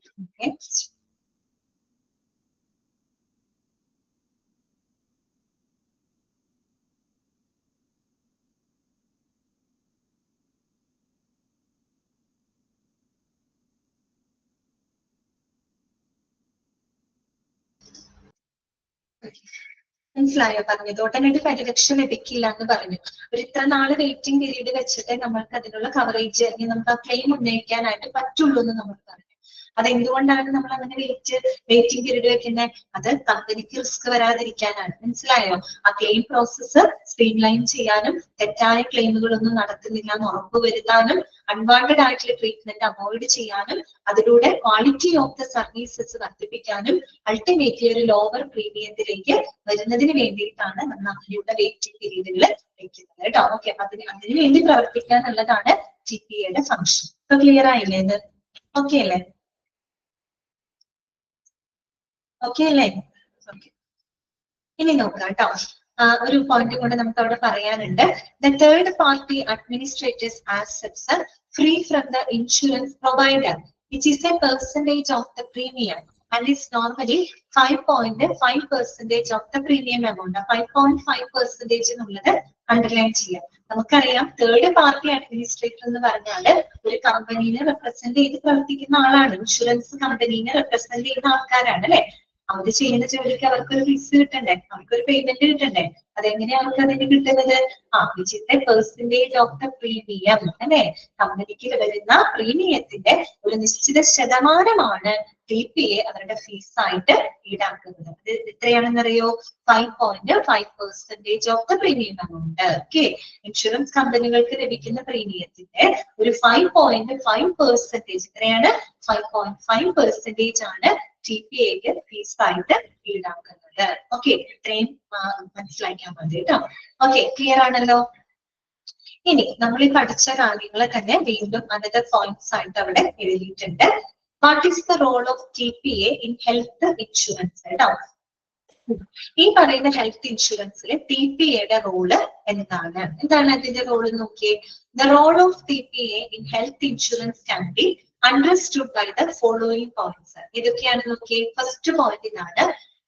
മനസ്സിലായോ പറഞ്ഞത്? ഉടനടി പരിരക്ഷ ലഭിക്കില്ല എന്ന് പറഞ്ഞു. ഒരു ഇത്ര നാള് വെയിറ്റിംഗ് പീരീഡ് വെച്ചിട്ട് നമ്മൾക്ക് അതിനുള്ള കവറേജ് അല്ലെങ്കിൽ നമുക്ക് ആ ക്ലെയിം ഉന്നയിക്കാനായിട്ട് പറ്റുള്ളൂ എന്ന് നമ്മൾ പറഞ്ഞു. അതെന്തുകൊണ്ടാണ് നമ്മൾ അങ്ങനെ വെയിറ്റിംഗ് പീരീഡ് വെക്കുന്നത്? അത് കമ്പനിക്ക് റിസ്ക് വരാതിരിക്കാനാണ്. മനസ്സിലായോ? ആ ക്ലെയിം പ്രോസസ്സ് സ്ട്രീംലൈൻ ചെയ്യാനും തെറ്റായ ക്ലെയിമുകളൊന്നും നടത്തുന്നില്ല എന്ന് ഉറപ്പുവരുത്താനും അൺവാണ്ടഡ് ആയിട്ടുള്ള ട്രീറ്റ്മെന്റ് അവോയ്ഡ് ചെയ്യാനും അതിലൂടെ ക്വാളിറ്റി ഓഫ് ദ സർവീസസ് വർദ്ധിപ്പിക്കാനും അൾട്ടിമേറ്റ്ലി ഒരു ലോവർ പ്രീമിയത്തിലേക്ക് വരുന്നതിന് വേണ്ടിയിട്ടാണ് നമ്മൾ അങ്ങനെയുള്ള വെയിറ്റിംഗ് പീരീഡുകൾ വെക്കുന്നത് കേട്ടോ. ഓക്കെ, അതിന് വേണ്ടി പ്രവർത്തിക്കുക എന്നുള്ളതാണ് TPA യുടെ ഫംഗ്ഷൻ. ഇപ്പൊ ക്ലിയർ ആയില്ലേ ഇത്? ഓക്കെ അല്ലേ? ഓക്കെ അല്ലേ? ഓക്കെ, ഇനി നോക്കാം കേട്ടോ. ഒരു പോയിന്റ് കൂടെ നമുക്ക് അവിടെ പറയാനുണ്ട്. The third party administrators assets are free from the insurance provider, which is a percentage of the premium and is normally 5.5% of the premium amount. 5.5% എന്നുള്ളത് അണ്ടർലൈൻ ചെയ്യാം. നമുക്കറിയാം തേർഡ് പാർട്ടി അഡ്മിനിസ്ട്രേറ്റർ എന്ന് പറഞ്ഞാൽ ഒരു കമ്പനീനെ റെപ്രസെന്റ് ചെയ്ത് പ്രവർത്തിക്കുന്ന ആളാണ്. ഇൻഷുറൻസ് കമ്പനീനെ റെപ്രസെന്റ് ചെയ്യുന്ന ആൾക്കാരാണ് അല്ലെ. അവര് ചെയ്യുന്ന ജോലിക്ക് അവർക്കൊരു ഫീസ് കിട്ടണ്ടേ, അവർക്കൊരു പേയ്മെന്റ് കിട്ടണ്ടേ. അതെങ്ങനെയാ അവർക്ക് അതിന് കിട്ടുന്നത്? Which is A percentage of the premium അല്ലെ. കമ്പനിക്ക് വരുന്ന പ്രീമിയത്തിന്റെ ഒരു നിശ്ചിത ശതമാനമാണ് TPA അവരുടെ ഫീസായിട്ട് ഈടാക്കുന്നത്. അത് എത്രയാണെന്നറിയോ? 5.5% of the premium amount. Okay, insurance കമ്പനികൾക്ക് ലഭിക്കുന്ന പ്രീമിയത്തിന്റെ ഒരു 5.5%, എത്രയാണ്? 5.5% ആണ് TPAക്ക് ഫീസായിട്ട് ഈടാക്കുന്നത്. ഓക്കെ, ഇത്രയും മനസ്സിലാക്കാൻ മതി കേട്ടോ. ഓക്കെ, ക്ലിയർ ആണല്ലോ? ഇനി നമ്മൾ ഈ പഠിച്ച കാര്യങ്ങൾ തന്നെ വീണ്ടും അനദർ പോയിന്റ്സ് ആയിട്ട് അവിടെ എഴുതിയിട്ടുണ്ട്. What is the role of TPA in health insurance കേട്ടോ. ഈ പറയുന്ന ഹെൽത്ത് ഇൻഷുറൻസിൽ TPAയുടെ റോള് എന്താണ് അതിന്റെ റോള് നോക്കിയേ. The role of TPA in health insurance can be understood by the following points. ഇതൊക്കെയാണ് നോക്കിയേ. ഫസ്റ്റ് പോയിന്റ് ഇതാണ്,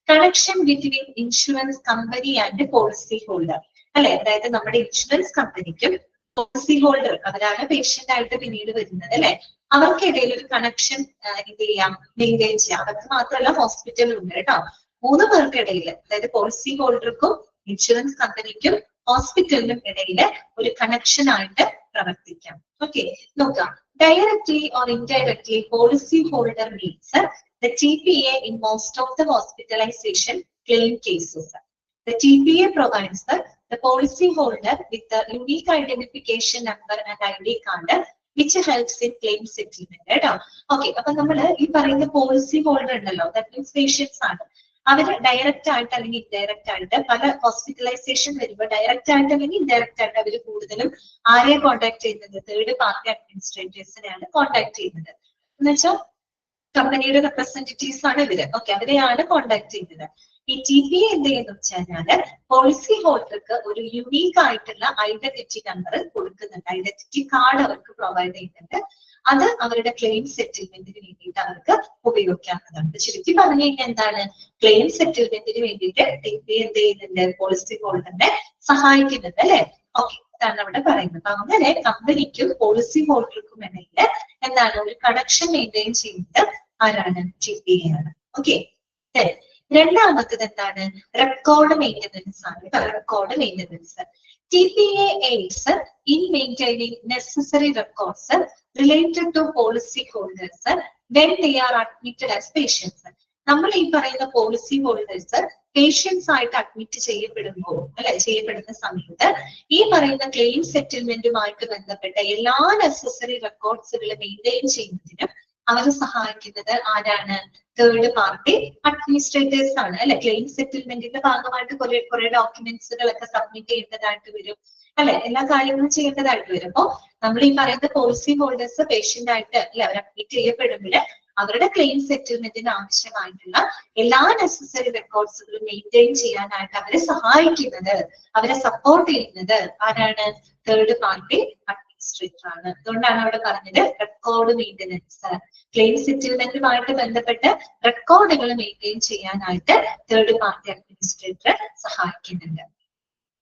connection between insurance company and policy holder അല്ലെ. അതായത് നമ്മുടെ ഇൻഷുറൻസ് കമ്പനിക്കും പോളിസി ഹോൾഡർ, അവരാണ് പേഷ്യന്റ് ആയിട്ട് പിന്നീട് വരുന്നത് അല്ലെ, അവർക്കിടയിൽ ഒരു കണക്ഷൻ എന്ത് ചെയ്യാം, മെയിൻറ്റെയിൻ ചെയ്യാം. അവർക്ക് മാത്രമല്ല ഹോസ്പിറ്റലിൽ ഉണ്ട് കേട്ടോ. 3 പേർക്കിടയിൽ, അതായത് പോളിസി ഹോൾഡർക്കും ഇൻഷുറൻസ് കമ്പനിക്കും ഹോസ്പിറ്റലിനും ഇടയിൽ ഒരു കണക്ഷൻ ആയിട്ട് പ്രവർത്തിക്കാം. ഓക്കെ, നോക്കാം. Directly or indirectly, policyholder means the TPA in most of the hospitalization claim cases. The TPA provides the policyholder with the unique identification number and ID card, which helps in claim settlement. Okay, അപ്പൊ നമ്മൾ ഈ പറയുന്ന policy holder ഉണ്ടല്ലോ, that means patients ആണ്. അവര് direct ആയിട്ട് അല്ലെങ്കിൽ indirect ആയിട്ട് പല ഹോസ്പിറ്റലൈസേഷൻ വരുമ്പോൾ ഡയറക്റ്റ് ആയിട്ട് അല്ലെങ്കിൽ ഇൻഡയറക്റ്റ് ആയിട്ട് അവർ കൂടുതലും ആരെയെ കോൺടാക്ട് ചെയ്യുന്നത്? തേർഡ് പാർട്ടി അഡ്മിനിസ്ട്രേറ്റേഴ്സിനെയാണ് കോൺടാക്ട് ചെയ്യുന്നത്. എന്ന് വെച്ചാൽ കമ്പനിയുടെ റെപ്രസെന്റേറ്റീവ്സ് ആണ് ഇവര്. ഓക്കെ, അവരെയാണ് കോൺടാക്ട് ചെയ്യുന്നത്. ഈ TPA എന്ത് ചെയ്യുന്നു വെച്ചാല് പോളിസി ഹോൾഡർക്ക് ഒരു യുണീക്ക് ആയിട്ടുള്ള ഐഡന്റിറ്റി നമ്പർ കൊടുക്കുന്നുണ്ട്, ഐഡന്റിറ്റി കാർഡ് അവർക്ക് പ്രൊവൈഡ് ചെയ്യുന്നുണ്ട്. അത് അവരുടെ ക്ലെയിം സെറ്റിൽമെന്റിന് വേണ്ടിയിട്ട് അവർക്ക് ഉപയോഗിക്കാവുന്നതാണ്. ചുരുക്കി പറഞ്ഞു കഴിഞ്ഞാൽ എന്താണ്, ക്ലെയിം സെറ്റിൽമെന്റിന് വേണ്ടിയിട്ട് TPA എന്ത് ചെയ്യുന്നുണ്ട്? പോളിസി ഹോൾഡറിനെ സഹായിക്കുന്നുണ്ട് അല്ലെ. ഓക്കെ, ഇതാണ് അവിടെ പറയുന്നത്. അപ്പൊ അങ്ങനെ കമ്പനിക്കും പോളിസി ഹോൾഡർക്കും ഇടയിൽ എന്താണ് ഒരു കണക്ഷൻ മെയിൻറ്റെയിൻ ചെയ്യുന്നത് ആരാണ്? TPA ആണ്. ഓക്കെ, രണ്ടാമത്തത് എന്താണ്? റെക്കോർഡ് മെയിൻ്റെനൻസ് ആണ്. Record maintenance. TPA aids in maintaining necessary records related to policy holders when they are admitted as patients. നമ്മൾ ഈ പറയുന്ന പോളിസി ഹോൾഡേഴ്സ് പേഷ്യൻസ് ആയിട്ട് അഡ്മിറ്റ് ചെയ്യപ്പെടുമ്പോൾ ചെയ്യപ്പെടുന്ന സമയത്ത് ഈ പറയുന്ന ക്ലെയിം സെറ്റിൽമെന്റുമായിട്ട് ബന്ധപ്പെട്ട എല്ലാ നെസസറി റെക്കോർഡ്സുകൾ മെയിൻറ്റെയിൻ ചെയ്യുന്നതിനും അവരെ സഹായിക്കുന്നത് ആരാണ്? തേർഡ് പാർട്ടി അഡ്മിനിസ്ട്രേറ്റേഴ്സ് ആണ് അല്ലെ. ക്ലെയിം സെറ്റിൽമെന്റിന്റെ ഭാഗമായിട്ട് കുറെ ഡോക്യുമെന്റ്സുകളൊക്കെ സബ്മിറ്റ് ചെയ്യേണ്ടതായിട്ട് വരും അല്ലെ, എല്ലാ കാര്യങ്ങളും ചെയ്യേണ്ടതായിട്ട് വരും. അപ്പൊ നമ്മൾ ഈ പറയുന്ന പോളിസി ഹോൾഡേഴ്സ് പേഷ്യന്റ് ആയിട്ട് അല്ലെ അവർ അഡ്മിറ്റ് ചെയ്യപ്പെടുമ്പോൾ അവരുടെ ക്ലെയിം സെറ്റിൽമെന്റിന് ആവശ്യമായിട്ടുള്ള എല്ലാ നെസസറി റെക്കോർഡ്സുകളും മെയിൻറ്റെയിൻ ചെയ്യാനായിട്ട് അവരെ സഹായിക്കുന്നത്, അവരെ സപ്പോർട്ട് ചെയ്യുന്നത് ആരാണ്? തേർഡ് പാർട്ടി അഡ്മിനിസ്ട്രേറ്റർ ആണ്. അതുകൊണ്ടാണ് അവിടെ പറഞ്ഞത് റെക്കോർഡ് മെയിൻ്റെനൻസ്. ക്ലെയിം സെറ്റിൽമെന്റുമായിട്ട് ബന്ധപ്പെട്ട് റെക്കോർഡുകൾ മെയിൻറ്റെയിൻ ചെയ്യാനായിട്ട് തേർഡ് പാർട്ടി അഡ്മിനിസ്ട്രേറ്റർ സഹായിക്കുന്നുണ്ട്.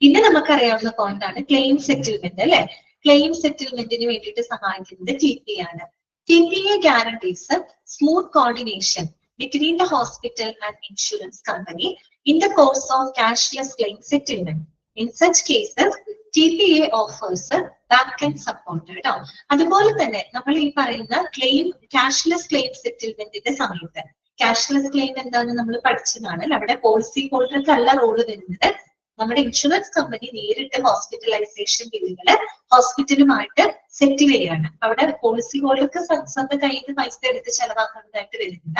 പിന്നെ നമുക്കറിയാവുന്ന പോയിന്റ് ആണ് ക്ലെയിം സെറ്റിൽമെന്റ് അല്ലെ. ക്ലെയിം സെറ്റിൽമെന്റിന് വേണ്ടിയിട്ട് സഹായിക്കുന്നത് TPA ആണ്. TPA guarantees smooth coordination between the hospital and insurance company in the course of cashless claim settlement. In such cases, TPA offers back-end support. കേട്ടോ. അതുപോലെ തന്നെ നമ്മൾ ഈ പറയുന്ന ക്ലെയിം ക്യാഷ്ലെസ് ക്ലെയിം സെറ്റിൽമെന്റിന്റെ സമയത്ത് ക്യാഷ്ലെസ് ക്ലെയിം എന്താണെന്ന് നമ്മൾ പഠിച്ചതാണ്. അവിടെ പോളിസി ഹോൾഡർക്ക് അല്ല റോള് വരുന്നത്. നമ്മുടെ ഇൻഷുറൻസ് കമ്പനി നേരിട്ട് ഹോസ്പിറ്റലൈസേഷൻ ബില്ലുകള് ഹോസ്പിറ്റലുമായിട്ട് സെറ്റിൽ ചെയ്യാണ്. അവിടെ പോളിസി ഹോൾഡർക്ക് സ്വന്തം കയ്യിൽ നിന്ന് പൈസ എടുത്ത് ചെലവാക്കുന്നതായിട്ട് വരുന്നില്ല.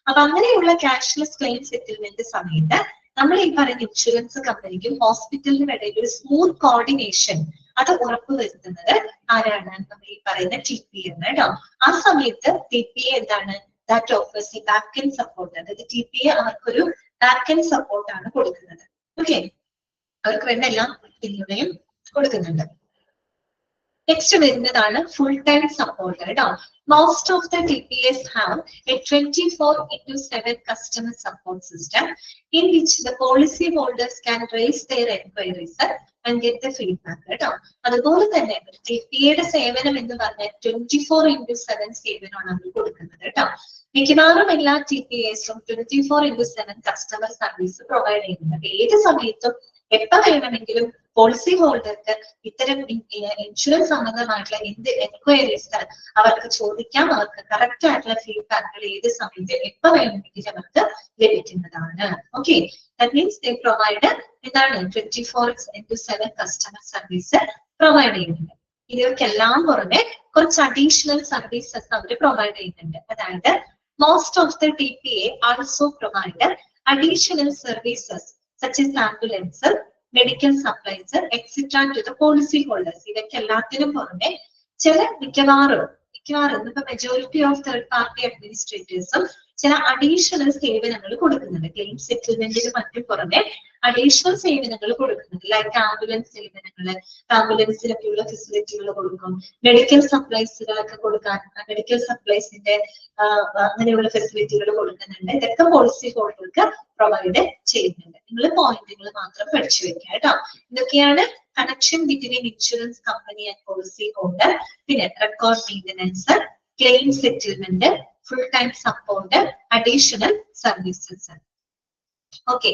അപ്പൊ അങ്ങനെയുള്ള ക്യാഷ്ലെസ് ക്ലെയിം സെറ്റിൽമെന്റ് സമയത്ത് നമ്മൾ ഈ പറയുന്ന ഇൻഷുറൻസ് കമ്പനിക്കും ഹോസ്പിറ്റലിനും ഇടയിൽ ഒരു സ്മൂത്ത് കോർഡിനേഷൻ അത് ഉറപ്പുവരുത്തുന്നത് ആരാണ്? നമ്മൾ ഈ പറയുന്ന TPA ആണ് കേട്ടോ. ആ സമയത്ത് TPA എന്താണ്? ദാറ്റ് ഓഫേഴ്സ് ഈ ബാക്ക് എൻഡ് സപ്പോർട്ട്. അതായത് TPA അവർക്കൊരു ബാക്ക് എൻഡ് സപ്പോർട്ട് ആണ് കൊടുക്കുന്നത്. ഓക്കെ, അവർക്ക് വേണ്ട എല്ലാം പിന്തുണയും കൊടുക്കുന്നുണ്ട്. നെക്സ്റ്റ് വരുന്നതാണ് ഫുൾ ടൈം സപ്പോർട്ട് കേട്ടോ. Most of the TPAs have a 24/7 customer support system in which the policy holders can raise their enquiries and get the feedback കേട്ടോ. അതുപോലെ തന്നെ TPAയുടെ സേവനം എന്ന് പറഞ്ഞാൽ 24/7 സേവനമാണ് അവർ കൊടുക്കുന്നത് കേട്ടോ. മിക്കവാറും എല്ലാ TPAസും 24/7 കസ്റ്റമർ സർവീസ് പ്രൊവൈഡ് ചെയ്യുന്നുണ്ട്. ഏത് സമയത്തും എപ്പോ വേണമെങ്കിലും പോളിസി ഹോൾഡർക്ക് ഇത്തരം ഇൻഷുറൻസ് സംബന്ധമായിട്ടുള്ള എന്ത് എൻക്വയറീസ് അവർക്ക് ചോദിക്കാം. അവർക്ക് കറക്റ്റ് ആയിട്ടുള്ള ഫീഡ്ബാക്കുകൾ ഏത് സമയത്ത് എപ്പോ വേണമെങ്കിലും അവർക്ക് ലഭിക്കുന്നതാണ്. Okay, that means they provide എന്താണ് 24/7 കസ്റ്റമർ സർവീസ് പ്രൊവൈഡ് ചെയ്യുന്നുണ്ട്. ഇവർക്കെല്ലാം പുറമെ കുറച്ച് അഡീഷണൽ സർവീസസ് അവർ പ്രൊവൈഡ് ചെയ്യുന്നുണ്ട്. അതായത് most of the TPA also provide additional services such as ambulance, medical supplies, etc. to the policy holders. ഇതൊക്കെ എല്ലാത്തിനും പുറമെ മിക്കവാറും ഇപ്പൊ മെജോറിറ്റി ഓഫ് തേർഡ് പാർട്ടി അഡ്മിനിസ്ട്രേറ്റേഴ്സും ചില അഡീഷണൽ സേവനങ്ങൾ കൊടുക്കുന്നുണ്ട്. ക്ലെയിം സെറ്റിൽമെന്റിന് മറ്റും പുറമെ അഡീഷണൽ സേവനങ്ങൾ കൊടുക്കുന്നുണ്ട്. ലൈക്ക് ആംബുലൻസ് സേവനങ്ങള്, ആംബുലൻസിലൊക്കെയുള്ള ഫെസിലിറ്റികൾ കൊടുക്കും. മെഡിക്കൽ സപ്ലൈസുകളൊക്കെ കൊടുക്കാൻ മെഡിക്കൽ സപ്ലൈസിന്റെ അങ്ങനെയുള്ള ഫെസിലിറ്റികൾ കൊടുക്കുന്നുണ്ട്. ഇതൊക്കെ പോളിസി ഹോൾഡർക്ക് പ്രൊവൈഡ് ചെയ്യുന്നുണ്ട്. നിങ്ങൾ പോയിന്റുകൾ മാത്രം പഠിച്ചു വെക്കുക കേട്ടോ. ഇതൊക്കെയാണ് connection between insurance company and policy holder. പിന്നെ record maintenance, claim settlement, full time support, additional services. Okay,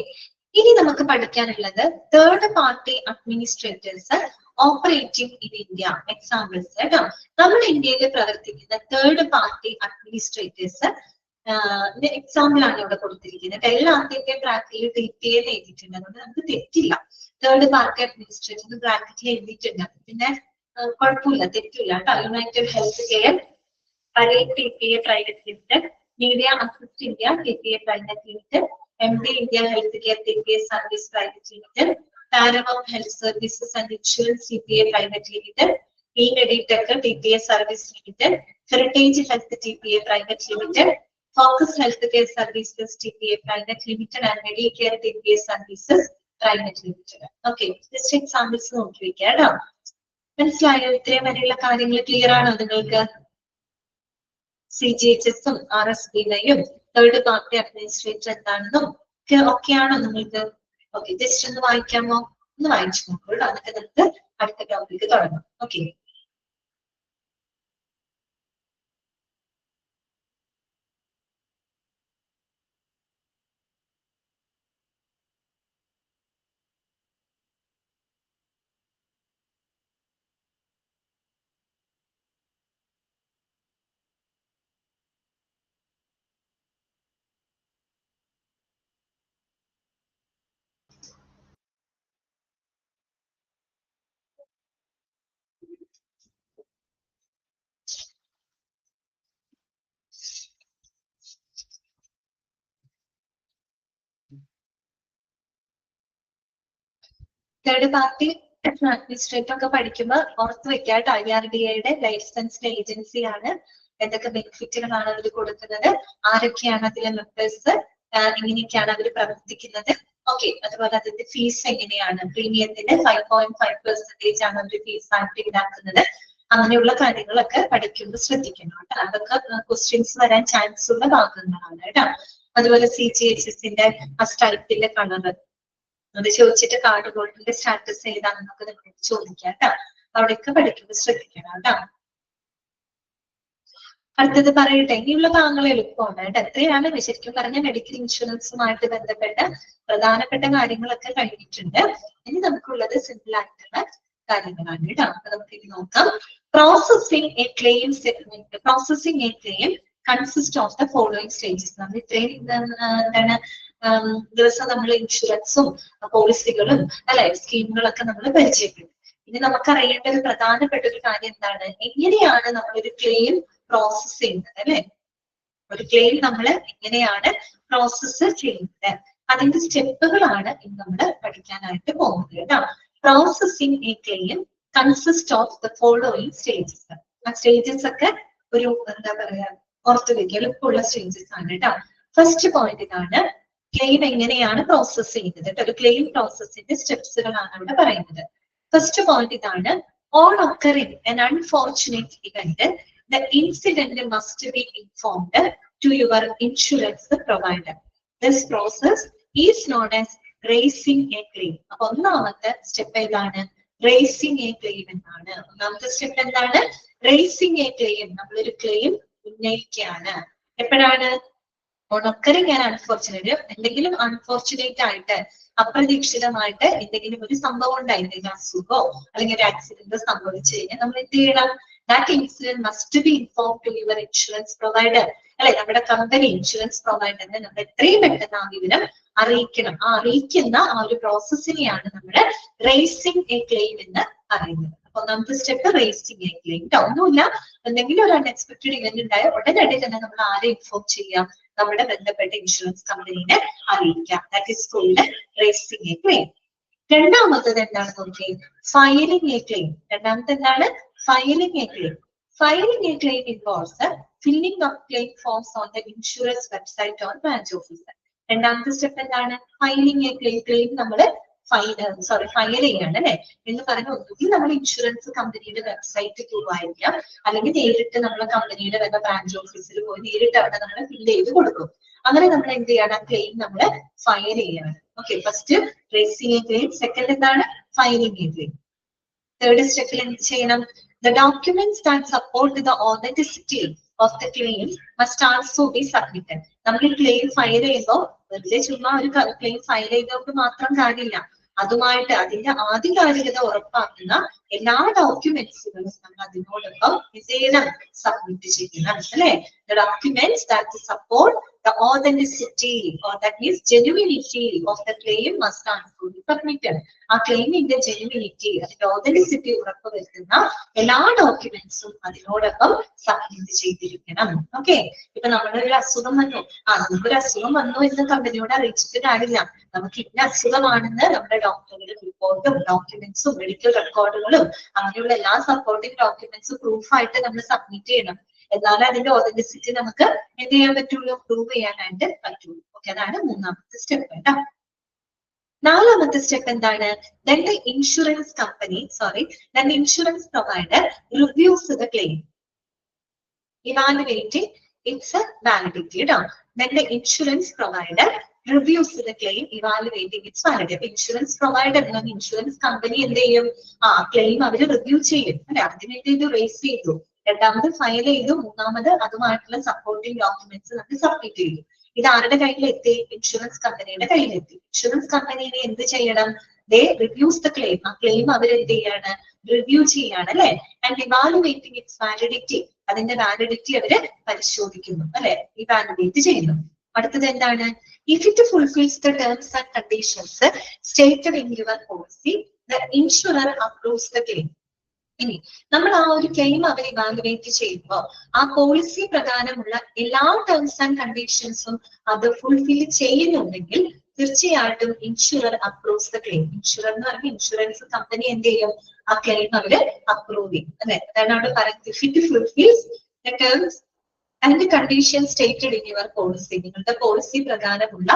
ഇനി നമുക്ക് പഠിക്കാനുള്ളത് third party administrators operating in India. Examples കേട്ടോ. നമ്മൾ ഇന്ത്യയിൽ പ്രവർത്തിക്കുന്ന തേർഡ് പാർട്ടി അഡ്മിനിസ്ട്രേറ്റേഴ്സ് എക്സാമ്പിൾ ആണ് ഇവിടെ കൊടുത്തിരിക്കുന്നത്. എല്ലാത്തിന്റെയും ബ്രാക്കറ്റിൽ TPA എഴുതിയിട്ടുണ്ട്. അതുകൊണ്ട് നമുക്ക് തെറ്റില്ല. തേർഡ് പാർട്ടി അഡ്മിനിസ്ട്രേറ്റർ ബ്രാക്കറ്റിൽ എഴുതിയിട്ടുണ്ട്. പിന്നെ കുഴപ്പമില്ല, തെറ്റില്ല കേട്ടോ. United health care, TPA private limited, media assist India TPA private limited, MD India Healthcare TPA Service Private Limited, Paramount Health Services and Insurance TPA Private Limited, eMeditech TPA Service Limited, Heritage Health TPA Private Limited, Focus Healthcare Services TPA Private Limited and Medicare TPA Services Private Limited. Okay, just examples നോക്കി വെക്കാം കേട്ടോ. മനസ്സിലായോ? ഇത്രയും വരെയുള്ള കാര്യങ്ങൾ clear ആണോ നിങ്ങൾക്ക്? CGHS-ഉം RSBയും third party administrator എന്താണെന്നും ഒക്കെയാണോ നിങ്ങൾക്ക്? ഓക്കെ, ജസ്റ്റ് ഒന്ന് വായിക്കാമോ? ഒന്ന് വായിച്ചു നോക്കൂ കേട്ടോ. എന്നിട്ട് നമുക്ക് അടുത്ത ടോപ്പിക്ക് തുടങ്ങാം. ഓക്കെ, തേർഡ് പാർട്ടി അഡ്മിനിസ്ട്രേറ്റർ ഒക്കെ പഠിക്കുമ്പോൾ ഓർത്ത് വെക്കാട്ടോ. IRDAയുടെ ലൈസൻസ്ഡ് ഏജൻസിയാണ്. എന്തൊക്കെ ബെനിഫിറ്റുകളാണ് അവർ കൊടുക്കുന്നത്, ആരൊക്കെയാണ് അതിലെ മെമ്പേഴ്സ്, എങ്ങനെയൊക്കെയാണ് അവർ പ്രവർത്തിക്കുന്നത്. ഓക്കെ, അതുപോലെ അതിന്റെ ഫീസ് എങ്ങനെയാണ്, പ്രീമിയത്തിന്റെ 5.5% ആണ് അവർ ഫീസ് ആയിട്ട് ഈടാക്കുന്നത്. അങ്ങനെയുള്ള കാര്യങ്ങളൊക്കെ പഠിക്കുമ്പോൾ ശ്രദ്ധിക്കണം കേട്ടോ. അതൊക്കെ ക്വസ്റ്റ്യൻസ് വരാൻ ചാൻസ് ഉള്ള ഭാഗങ്ങളാണ് കേട്ടോ. അതുപോലെ CGHS-ന്റെ ആ സ്ട്രൈപ്പിന്റെ കളർ അത് ചോദിച്ചിട്ട് കാർഡ് ഹോൾഡറിന്റെ സ്റ്റാറ്റസ് ഏതാണെന്നൊക്കെ നിങ്ങൾക്ക് ചോദിക്കാം കേട്ടോ. അവിടെയൊക്കെ പഠിക്കുമ്പോൾ ശ്രദ്ധിക്കണം കേട്ടോ. അടുത്തത് പറയട്ടെ, ഇനിയുള്ള ഭാഗങ്ങൾ എളുപ്പമാണ് കേട്ടോ. എത്രയാണ് ശരിക്കും പറഞ്ഞ മെഡിക്കൽ ഇൻഷുറൻസുമായിട്ട് ബന്ധപ്പെട്ട പ്രധാനപ്പെട്ട കാര്യങ്ങളൊക്കെ കഴിഞ്ഞിട്ടുണ്ട്. ഇനി നമുക്കുള്ളത് സിമ്പിൾ ആയിട്ടുള്ള കാര്യങ്ങളാണ് കേട്ടോ. അപ്പൊ നമുക്ക് ഇനി നോക്കാം. Processing A claim segment, processing A claim consist of the following stages. നമ്മൾ ഇത്രയും എന്താണ് ദിവസം നമ്മൾ ഇൻഷുറൻസും പോളിസികളും അല്ലെ സ്കീമുകളൊക്കെ നമ്മൾ പരിചയപ്പെട്ടു. ഇനി നമുക്കറിയേണ്ട ഒരു പ്രധാനപ്പെട്ട ഒരു കാര്യം എന്താണ്, എങ്ങനെയാണ് നമ്മളൊരു ക്ലെയിം പ്രോസസ് ചെയ്യുന്നത് അല്ലെ. ഒരു ക്ലെയിം നമ്മൾ എങ്ങനെയാണ് പ്രോസസ്സ് ചെയ്യുന്നത്, അതിന്റെ സ്റ്റെപ്പുകളാണ് ഇന്ന് നമ്മൾ പഠിക്കാനായിട്ട് പോകുന്നത് കേട്ടോ. Processing A claim consist of the following stages. ആ സ്റ്റേജസ് ഒക്കെ ഒരു എന്താ പറയാ പുറത്തു വയ്ക്കുക എളുപ്പമുള്ള സ്റ്റേജസ് ആണ് കേട്ടോ. ഫസ്റ്റ് പോയിന്റ് ഇതാണ്, ക്ലെയിം എങ്ങനെയാണ് പ്രോസസ് ചെയ്യുന്നത്. ഒരു ക്ലെയിം പ്രോസസ്സിന്റെ സ്റ്റെപ്സുകളാണ് അവിടെ പറയുന്നത്. ഫസ്റ്റ് പോയിന്റ് ഇതാണ്, on occurring an unfortunate event, the incident must be informed to your insurance provider. This process is known as raising a claim. അപ്പൊ ഒന്നാമത്തെ സ്റ്റെപ്പ് ഏതാണ്, raising a claim എന്നാണ്. ഒന്നാമത്തെ സ്റ്റെപ്പ് എന്താണ്, raising a claim. നമ്മളൊരു claim ഉന്നയിക്കുകയാണ്. എപ്പോഴാണ്, ഓണക്കറിങ് ഞാൻ unfortunate, എന്തെങ്കിലും അൺഫോർച്ചുനേറ്റ് ആയിട്ട് അപ്രതീക്ഷിതമായിട്ട് എന്തെങ്കിലും ഒരു സംഭവം ഉണ്ടായിരുന്നില്ല, അസുഖമോ അല്ലെങ്കിൽ ഒരു ആക്സിഡന്റോ സംഭവിച്ചു കഴിഞ്ഞാൽ നമ്മൾ എന്ത് ചെയ്യണം, that incident must be inform to your insurance provider അല്ലെ. നമ്മുടെ കമ്പനി ഇൻഷുറൻസ് പ്രൊവൈഡറിനെ നമ്മൾ എത്രയും പെട്ടെന്ന് ആ വിവരം അറിയിക്കണം. ആ അറിയിക്കുന്ന ആ ഒരു പ്രോസസ്സിനെയാണ് നമ്മൾ റേസിംഗ് എ ക്ലെയിം എന്ന് പറയുന്നത്. ഒന്നാമത്തെ സ്റ്റെപ്പ് റേസിംഗ് എ ക്ലെയിം. ഒന്നുമില്ല, എന്തെങ്കിലും ഒരു അൺഎക്സ്പെക്ടഡ് ഇവന്റ് ഉണ്ടായ ഉടനടി തന്നെ നമ്മൾ ആരെ ഇൻഫോം ചെയ്യാം, നമ്മുടെ ബന്ധപ്പെട്ട ഇൻഷുറൻസ് കമ്പനീനെ അറിയിക്കാം. That is called raising a claim. രണ്ടാമത്തത് എന്താണ് നോക്കി, ഫയലിംഗ് എ ക്ലെയിം. രണ്ടാമത്തെ എന്താണ്, filing a claim. Filing a claim involves filling of claim forms on the insurance website on branch officer. രണ്ടാമത്തെ സ്റ്റെപ്പ് എന്താണ്, ഫയലിംഗ് എ ക്ലെയിം. ക്ലെയിം നമ്മൾ file ചെയ്യാണ് അല്ലെ എന്ന് പറഞ്ഞ, ഒന്നുകിൽ നമ്മൾ ഇൻഷുറൻസ് കമ്പനിയുടെ വെബ്സൈറ്റ് ത്രൂ ആയിരിക്കാം, അല്ലെങ്കിൽ നേരിട്ട് നമ്മളെ കമ്പനിയുടെ വല്ല ബ്രാഞ്ച് ഓഫീസിൽ പോയി നേരിട്ട് അവിടെ നമ്മൾ ഫില്ല് ചെയ്ത് കൊടുക്കും. അങ്ങനെ നമ്മൾ എന്ത് ചെയ്യണം, ക്ലെയിം നമ്മൾ ഫയൽ ചെയ്യണം. Okay, first raising a claim, second എന്താണ് ഫയലിംഗ് എ ക്ലെയിം. തേർഡ് സ്റ്റെപ്പിൽ എന്ത് ചെയ്യണം, the documents that support the authenticity of the claim must also be submitted. നമ്മൾ ക്ലെയിം ഫയൽ ചെയ്യുമ്പോൾ വെറുതെ ചുമ്മാ ഒരു ക്ലെയിം ഫയൽ ചെയ്തുകൊണ്ട് മാത്രം കാര്യമില്ല, അതുമായിട്ട് അതിന്റെ ആധികാരികത ഉറപ്പാക്കുന്ന എല്ലാ ഡോക്യുമെന്റ്സുകളും നമ്മൾ അതിനോടൊപ്പം വിധേയം സബ്മിറ്റ് ചെയ്യണം അല്ലെ. The documents that support the authenticity or that means genuinity of the claim must also be submitted. ആ ക്ലെയിമിന്റെ ജെനുവിനിറ്റി, അതിന്റെ ഓതന്റിസിറ്റി ഉറപ്പുവരുത്തുന്ന എല്ലാ ഡോക്യുമെന്റ്സും അതിനോടൊപ്പം സബ്മിറ്റ് ചെയ്തിരിക്കണം. ഓക്കെ, ഇപ്പൊ നമ്മളൊരു അസുഖം വന്നു, നമുക്കൊരു അസുഖം വന്നു എന്ന് കമ്പനിയോട് അറിയിച്ചിട്ട് കാര്യമില്ല. നമുക്ക് ഇന്ന അസുഖമാണെന്ന് നമ്മുടെ ഡോക്ടറുടെ റിപ്പോർട്ടും ഡോക്യുമെന്റ്സും മെഡിക്കൽ റെക്കോർഡുകളും അങ്ങനെയുള്ള എല്ലാ സപ്പോർട്ടിംഗ് ഡോക്യുമെന്റ്സും പ്രൂഫായിട്ട് നമ്മൾ സബ്മിറ്റ് ചെയ്യണം. എന്നാലും അതിന്റെ ഓതന്റിസിറ്റി നമുക്ക് എന്ത് ചെയ്യാൻ പറ്റുള്ളൂ, പ്രൂവ് ചെയ്യാനായിട്ട് പറ്റുള്ളൂ. ഓക്കെ, അതാണ് മൂന്നാമത്തെ സ്റ്റെപ്പ് കേട്ടോ. നാലാമത്തെ സ്റ്റെപ്പ് എന്താണ്, then the insurance provider reviews the claim, evaluating its validity കേട്ടോ. Then the insurance provider reviews the claim, evaluating its validity. അപ്പൊ ഇൻഷുറൻസ് പ്രൊവൈഡർ അല്ലെങ്കിൽ ഇൻഷുറൻസ് കമ്പനി എന്ത് ചെയ്യും, ക്ലെയിം അവര് റിവ്യൂ ചെയ്യും അല്ലെ. അതിനുവേണ്ടി ഇത് റേസ് ചെയ്തു, രണ്ടാമത് ഫയൽ ചെയ്തു, മൂന്നാമത് അതുമായിട്ടുള്ള സപ്പോർട്ടിംഗ് ഡോക്യുമെന്റ്സ് നമ്മൾ സബ്മിറ്റ് ചെയ്തു. ഇത് ആരുടെ കയ്യിലെത്തി, ഇൻഷുറൻസ് കമ്പനിയുടെ കയ്യിലെത്തി. ഇൻഷുറൻസ് കമ്പനിനെ എന്ത് ചെയ്യണം, ദേ റിവ്യൂസ് ദ ക്ലെയിം. ആ ക്ലെയിം അവരെന്ത് ചെയ്യാണ്, റിവ്യൂ ചെയ്യാണ് അല്ലെ. ആൻഡ് ഇവാലുവേറ്റിംഗ് ഇറ്റ്സ് വാലിഡിറ്റി, അതിന്റെ വാലിഡിറ്റി അവര് പരിശോധിക്കുന്നു അല്ലെ, ഇവാലുവേറ്റ് ചെയ്യുന്നു. അടുത്തത് എന്താണ്, if it fulfils the terms and conditions stated in your policy, the insurer approves the claim. ഇനി നമ്മൾ ആ ഒരു ക്ലെയിം അവർ ഇവാലുവേറ്റ് ചെയ്യുമ്പോൾ ആ പോളിസി പ്രകാരമുള്ള എല്ലാ ടേംസ് ആൻഡ് കണ്ടീഷൻസും അത് ഫുൾഫിൽ ചെയ്യുന്നുണ്ടെങ്കിൽ തീർച്ചയായിട്ടും insurer approves the claim. Insurer എന്ന് പറഞ്ഞാൽ ഇൻഷുറൻസ് കമ്പനി എന്ത് ചെയ്യും, ആ ക്ലെയിം അവര് അപ്രൂവ് ചെയ്യും അല്ലെ. അതാണ് അവിടെ പറയുന്നത്, if it fulfils the terms and condition stated in your policy. നിങ്ങളുടെ പോളിസി പ്രകാരമുള്ള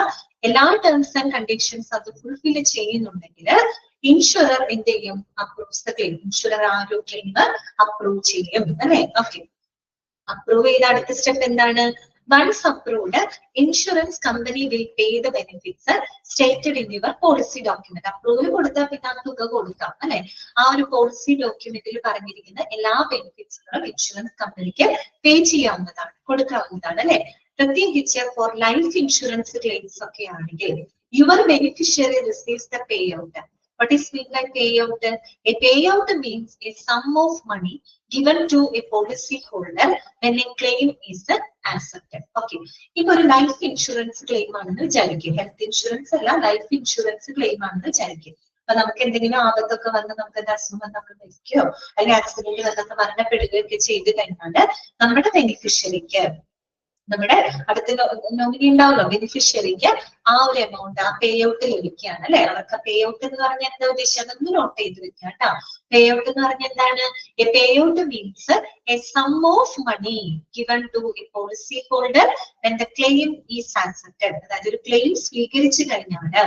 എല്ലാ ടേംസ് ആൻഡ് കണ്ടീഷൻസ് അത് ഫുൾഫിൽ ചെയ്യുന്നുണ്ടെങ്കിൽ ഇൻഷുറർ എന്ത് ചെയ്യും, അപ്രൂവ്സ് ദ ക്ലെയിം. ഇൻഷുറർ ആ ഒരു ക്ലെയിം അപ്രൂവ് ചെയ്യും അല്ലെ. ഓക്കെ, അപ്രൂവ് ചെയ്ത അടുത്ത സ്റ്റെപ്പ് എന്താണ്, Once approved, insurance company will pay the benefits stated in your policy document. Approval കൊടുത്താൽ പിന്നെ ആ തുക കൊടുക്കാം അല്ലെ. ആ ഒരു പോളിസി ഡോക്യുമെന്റിൽ പറഞ്ഞിരിക്കുന്ന എല്ലാ ബെനിഫിറ്റ്സുകളും ഇൻഷുറൻസ് കമ്പനിക്ക് പേ ചെയ്യാവുന്നതാണ്, കൊടുക്കാവുന്നതാണ് അല്ലെ. പ്രത്യേകിച്ച് ഫോർ ലൈഫ് ഇൻഷുറൻസ് ക്ലെയിംസ് ഒക്കെ ആണെങ്കിൽ your beneficiary receives the pay out. What is mean by payout? A payout means a sum of money given to a policy holder when a claim is accepted. Okay. ഇപ്പൊ ഒരു life insurance claim ആണെന്ന് വിചാരിക്കുക. Health insurance അല്ല, life insurance claim ആണെന്ന് വിചാരിക്കുക. അപ്പൊ നമുക്ക് എന്തെങ്കിലും ആപത്തൊക്കെ വന്ന് നമുക്ക് അസുഖം നമ്മൾ മരിക്കുകയോ അല്ലെങ്കിൽ ആക്സിഡന്റ് വന്നൊക്കെ മരണപ്പെടുകയോ ഒക്കെ ചെയ്ത് കഴിഞ്ഞാൽ നമ്മുടെ ബെനിഫിഷ്യറിക്ക്, നമ്മുടെ അടുത്ത നോമിനി ഉണ്ടാവല്ലോ ബെനിഫിഷ്യറിക്ക്, ആ ഒരു എമൗണ്ട്, ആ പേ ഔട്ട് ലഭിക്കുകയാണ് അല്ലെ. അവർക്ക് പേ ഔട്ട് എന്ന് പറഞ്ഞാൽ എന്താ ഉദ്ദേശിച്ചത് അതൊന്ന് നോട്ട് ചെയ്ത് വെക്കുക കേട്ടോ. പേ ഔട്ട് എന്ന് പറഞ്ഞാൽ എന്താണ്? A payout means a sum of money given to a policy holder when the claim is accepted. അതായത് ഒരു ക്ലെയിം സ്വീകരിച്ചു കഴിഞ്ഞാൽ,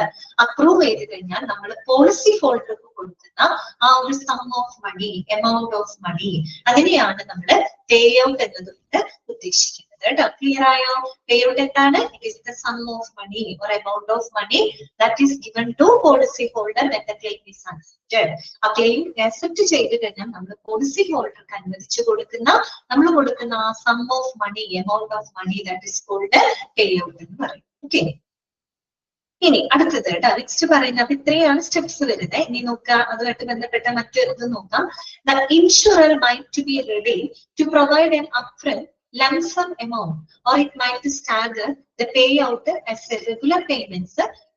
അപ്രൂവ് ചെയ്ത് കഴിഞ്ഞാൽ നമ്മൾ പോളിസി ഹോൾഡർക്ക് കൊടുക്കുന്ന ആ ഒരു sum of money, amount of money, അതിനെയാണ് നമ്മൾ പേ ഔട്ട് എന്നതുകൊണ്ട് ഉദ്ദേശിക്കുന്നത്. Clear ആയോ? Payout എന്താണ്? It is the sum of money or amount of money that is given to policy holder when the claim is accepted. ആ claim accept ചെയ്ത് കഴിഞ്ഞാൽ നമ്മൾ പോളിസി ഹോൾഡർക്ക് അനുവദിച്ചു കൊടുക്കുന്ന, നമ്മൾ കൊടുക്കുന്ന ആ sum of money, amount of money, that is called payout എന്ന് പറയും. ഓക്കെ. ഇനി അടുത്തത് കേട്ടോ, നെക്സ്റ്റ് പറയുന്നത്. അപ്പൊ ഇത്രയാണ് സ്റ്റെപ്സ് വരുന്നത്. ഇനി നോക്കുക, അതുമായിട്ട് ബന്ധപ്പെട്ട മറ്റൊരു നോക്കാം. The insurer might be ready to provide an upfront lump sum amount or it might stagger the payout as a regular payments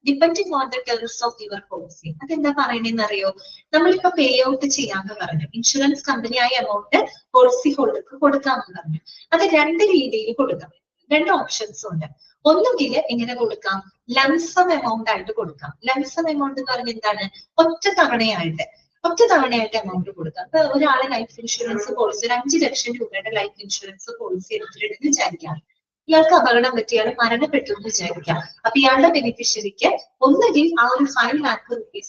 depending on the terms of your policy. അതെന്താ പറയുന്നതെന്ന് അറിയോ? നമ്മളിപ്പോ പേ ഔട്ട് ചെയ്യാന്ന് പറഞ്ഞു, insurance company ആ amount policy ഹോൾഡർക്ക് കൊടുക്കാമെന്ന് പറഞ്ഞു. അത് രണ്ട് രീതിയിൽ കൊടുക്കാം, രണ്ട് ഓപ്ഷൻസ് ഉണ്ട്. ഒന്നുകിൽ എങ്ങനെ കൊടുക്കാം? ലംസം എമൗണ്ട് ആയിട്ട് കൊടുക്കാം. ലംസം എമൗണ്ട് എന്ന് പറഞ്ഞാൽ എന്താണ്? ഒറ്റ തവണയായിട്ട് എമൗണ്ട് കൊടുക്കാം. അപ്പൊ ഒരാളെ ലൈഫ് ഇൻഷുറൻസ് പോളിസി, ഒരു 5 ലക്ഷം രൂപയുടെ ലൈഫ് ഇൻഷുറൻസ് പോളിസി എടുത്തിട്ടുണ്ടെന്ന് വിചാരിക്കാം. ഇയാൾക്ക് അപകടം പറ്റി ഇയാൾ മരണപ്പെട്ടു എന്ന് വിചാരിക്കാം. അപ്പൊ ഇയാളുടെ ബെനിഫിഷ്യറിക്ക് ഒന്നുകിൽ ആ ഒരു 5 lakh rupees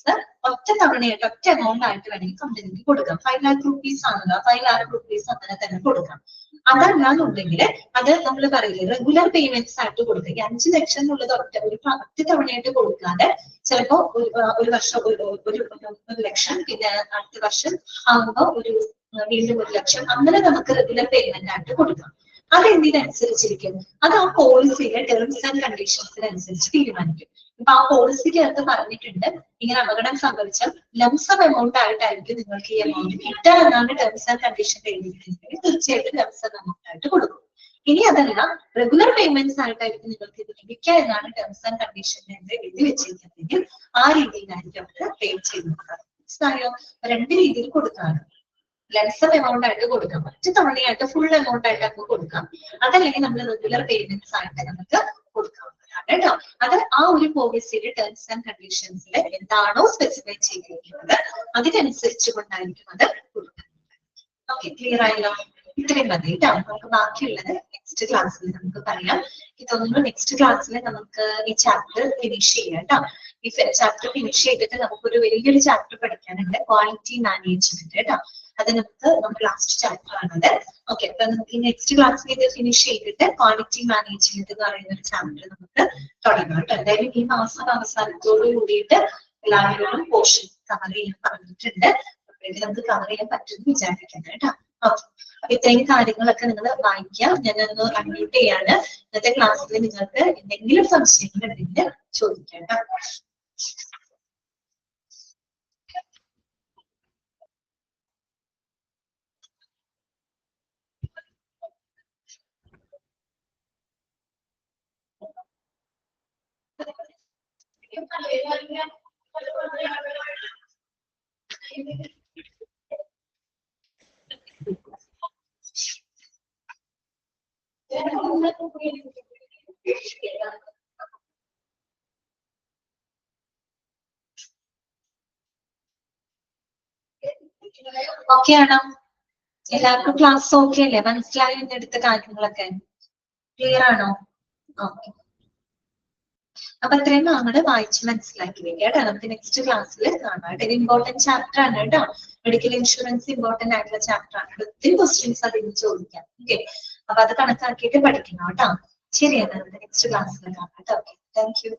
ഒറ്റ തവണയായിട്ട്, ഒറ്റ എമൗണ്ട് ആയിട്ട് വേണമെങ്കിൽ കമ്പനിക്ക് കൊടുക്കാം. 5 lakh rupees ആണല്ലോ, 5 lakh rupees അങ്ങനെ തന്നെ കൊടുക്കാം. അതല്ലാന്നുണ്ടെങ്കിൽ അത് നമ്മൾ പറയില്ലേ, റെഗുലർ പേയ്മെന്റ്സ് ആയിട്ട് കൊടുക്കുക. ഈ 5 ലക്ഷം എന്നുള്ളത് ഒറ്റ തവണയായിട്ട് കൊടുക്കാതെ ചിലപ്പോ ഒരു വർഷം ഒരു ലക്ഷം, പിന്നെ അടുത്ത വർഷം ആകുമ്പോൾ വീണ്ടും 1 ലക്ഷം, അങ്ങനെ നമുക്ക് റെഗുലർ പേയ്മെന്റ് ആയിട്ട് കൊടുക്കാം. അതെന്തിനനുസരിച്ചിരിക്കും? അത് ആ പോളിസിയിലെ ടേംസ് ആൻഡ് കണ്ടീഷൻസിനനുസരിച്ച് തീരുമാനിക്കും. ഇപ്പൊ ആ പോളിസിക്കകത്ത് പറഞ്ഞിട്ടുണ്ട്, ഇങ്ങനെ അപകടം സംഭവിച്ചാൽ ലംസം എമൗണ്ട് ആയിട്ടായിരിക്കും നിങ്ങൾക്ക് ഈ എമൗണ്ട് കിട്ടുക എന്നാണ് ടേംസ് ആൻഡ് കണ്ടീഷൻ എഴുതിയിട്ടുണ്ടെങ്കിൽ തീർച്ചയായിട്ടും ലംസം എമൗണ്ട് ആയിട്ട് കൊടുക്കും. ഇനി അതല്ല, റെഗുലർ പേയ്മെന്റ്സ് ആയിട്ടായിരിക്കും നിങ്ങൾക്ക് ഇത് ലഭിക്കുക എന്നാണ് ടേംസ് ആൻഡ് കണ്ടീഷൻ എഴുതി വെച്ചിരിക്കുന്നതെങ്കിൽ ആ രീതിയിലായിരിക്കും അവർക്ക് പേ ചെയ്യുന്നത്. മനസ്സിലായോ? രണ്ട് രീതിയിൽ കൊടുക്കാറ്. ലംസം എമൗണ്ട് ആയിട്ട് കൊടുക്കാം, ഒറ്റ തവണയായിട്ട് ഫുൾ എമൗണ്ട് ആയിട്ട് നമുക്ക് കൊടുക്കാം. അതല്ലെങ്കിൽ നമ്മൾ റെഗുലർ പേയ്മെന്റ്സ് ആയിട്ട് നമുക്ക് കൊടുക്കാവുന്നതാണ് കേട്ടോ. അത് ആ ഒരു പോളിസിയുടെ ടേംസ് ആൻഡ് കണ്ടീഷൻസിൽ എന്താണോ സ്പെസിഫൈ ചെയ്തിരിക്കുന്നത് അതിനനുസരിച്ച് കൊണ്ടായിരിക്കും അത് കൊടുക്കുന്നത്. ഓക്കെ, ക്ലിയർ ആയല്ലോ? ഇത്രയും മതി കേട്ടോ. നമുക്ക് ബാക്കിയുള്ളത് നെക്സ്റ്റ് ക്ലാസ്സിൽ നമുക്ക് പറയാം. എനിക്ക് തോന്നുന്നു നെക്സ്റ്റ് ക്ലാസ്സിൽ നമുക്ക് ഈ ചാപ്റ്റർ ഫിനിഷ് ചെയ്യാം കേട്ടോ. ഈ ചാപ്റ്റർ ഫിനിഷ് ചെയ്തിട്ട് നമുക്കൊരു വലിയൊരു ചാപ്റ്റർ പഠിക്കാനുണ്ട്, ക്വാളിറ്റി മാനേജ്മെന്റ് കേട്ടോ. അത് നമുക്ക് ലാസ്റ്റ് ചാപ്റ്റർ ആണത്. ഓക്കെ, അപ്പൊ നമുക്ക് നെക്സ്റ്റ് ക്ലാസ്സിൽ ഇത് ഫിനിഷ് ചെയ്തിട്ട് ക്വാളിറ്റി മാനേജ്മെന്റ് എന്ന് പറയുന്ന ഒരു ചാപ്റ്റർ നമുക്ക് തുടങ്ങാം കേട്ടോ. എന്തായാലും ഈ മാസം അവസാനത്തോട് കൂടിയിട്ട് എല്ലാവരോടും പോർഷൻ കവർ ചെയ്യാൻ പറഞ്ഞിട്ടുണ്ട്. അപ്പോഴേക്കും നമുക്ക് കവർ ചെയ്യാൻ പറ്റുമെന്ന് വിചാരിക്കുന്നത് കേട്ടോ. ഓക്കെ, അപ്പൊ ഇത്രയും കാര്യങ്ങളൊക്കെ നിങ്ങൾ വായിക്കാം. ഞാനൊന്ന് അൺമ്യൂട്ട് ചെയ്യാണ്. ഇന്നത്തെ ക്ലാസ്സിൽ നിങ്ങൾക്ക് എന്തെങ്കിലും സംശയങ്ങൾ ഉണ്ടെങ്കിൽ ചോദിക്കാം കേട്ടോ. ഓക്കെ ആണോ? എല്ലാവർക്കും ക്ലാസ് ഓക്കെ അല്ലേ? മനസ്സിലായോ എന്റെ അടുത്ത കാര്യങ്ങളൊക്കെ? ക്ലിയർ ആണോ? ഓക്കെ, അപ്പൊ അത്രയും അങ്ങോട്ട് വായിച്ച് മനസ്സിലാക്കി വെക്കുക കേട്ടോ. നമുക്ക് നെക്സ്റ്റ് ക്ലാസ്സിൽ കാണാം. ഇത് ഇമ്പോർട്ടന്റ് ചാപ്റ്റർ ആണ് കേട്ടോ. മെഡിക്കൽ ഇൻഷുറൻസ് ഇമ്പോർട്ടന്റ് ആയിട്ടുള്ള ചാപ്റ്റർ ആണ്. ഒത്തിരി ക്വസ്റ്റ്യൻസ് അതിന് ചോദിക്കാം. ഓക്കെ, അപ്പൊ അത് കണക്കാക്കിയിട്ട് പഠിക്കണം കേട്ടോ. ശരിയാണ്, നെക്സ്റ്റ് ക്ലാസ്സിൽ കാണാം കേട്ടോ. Thank you.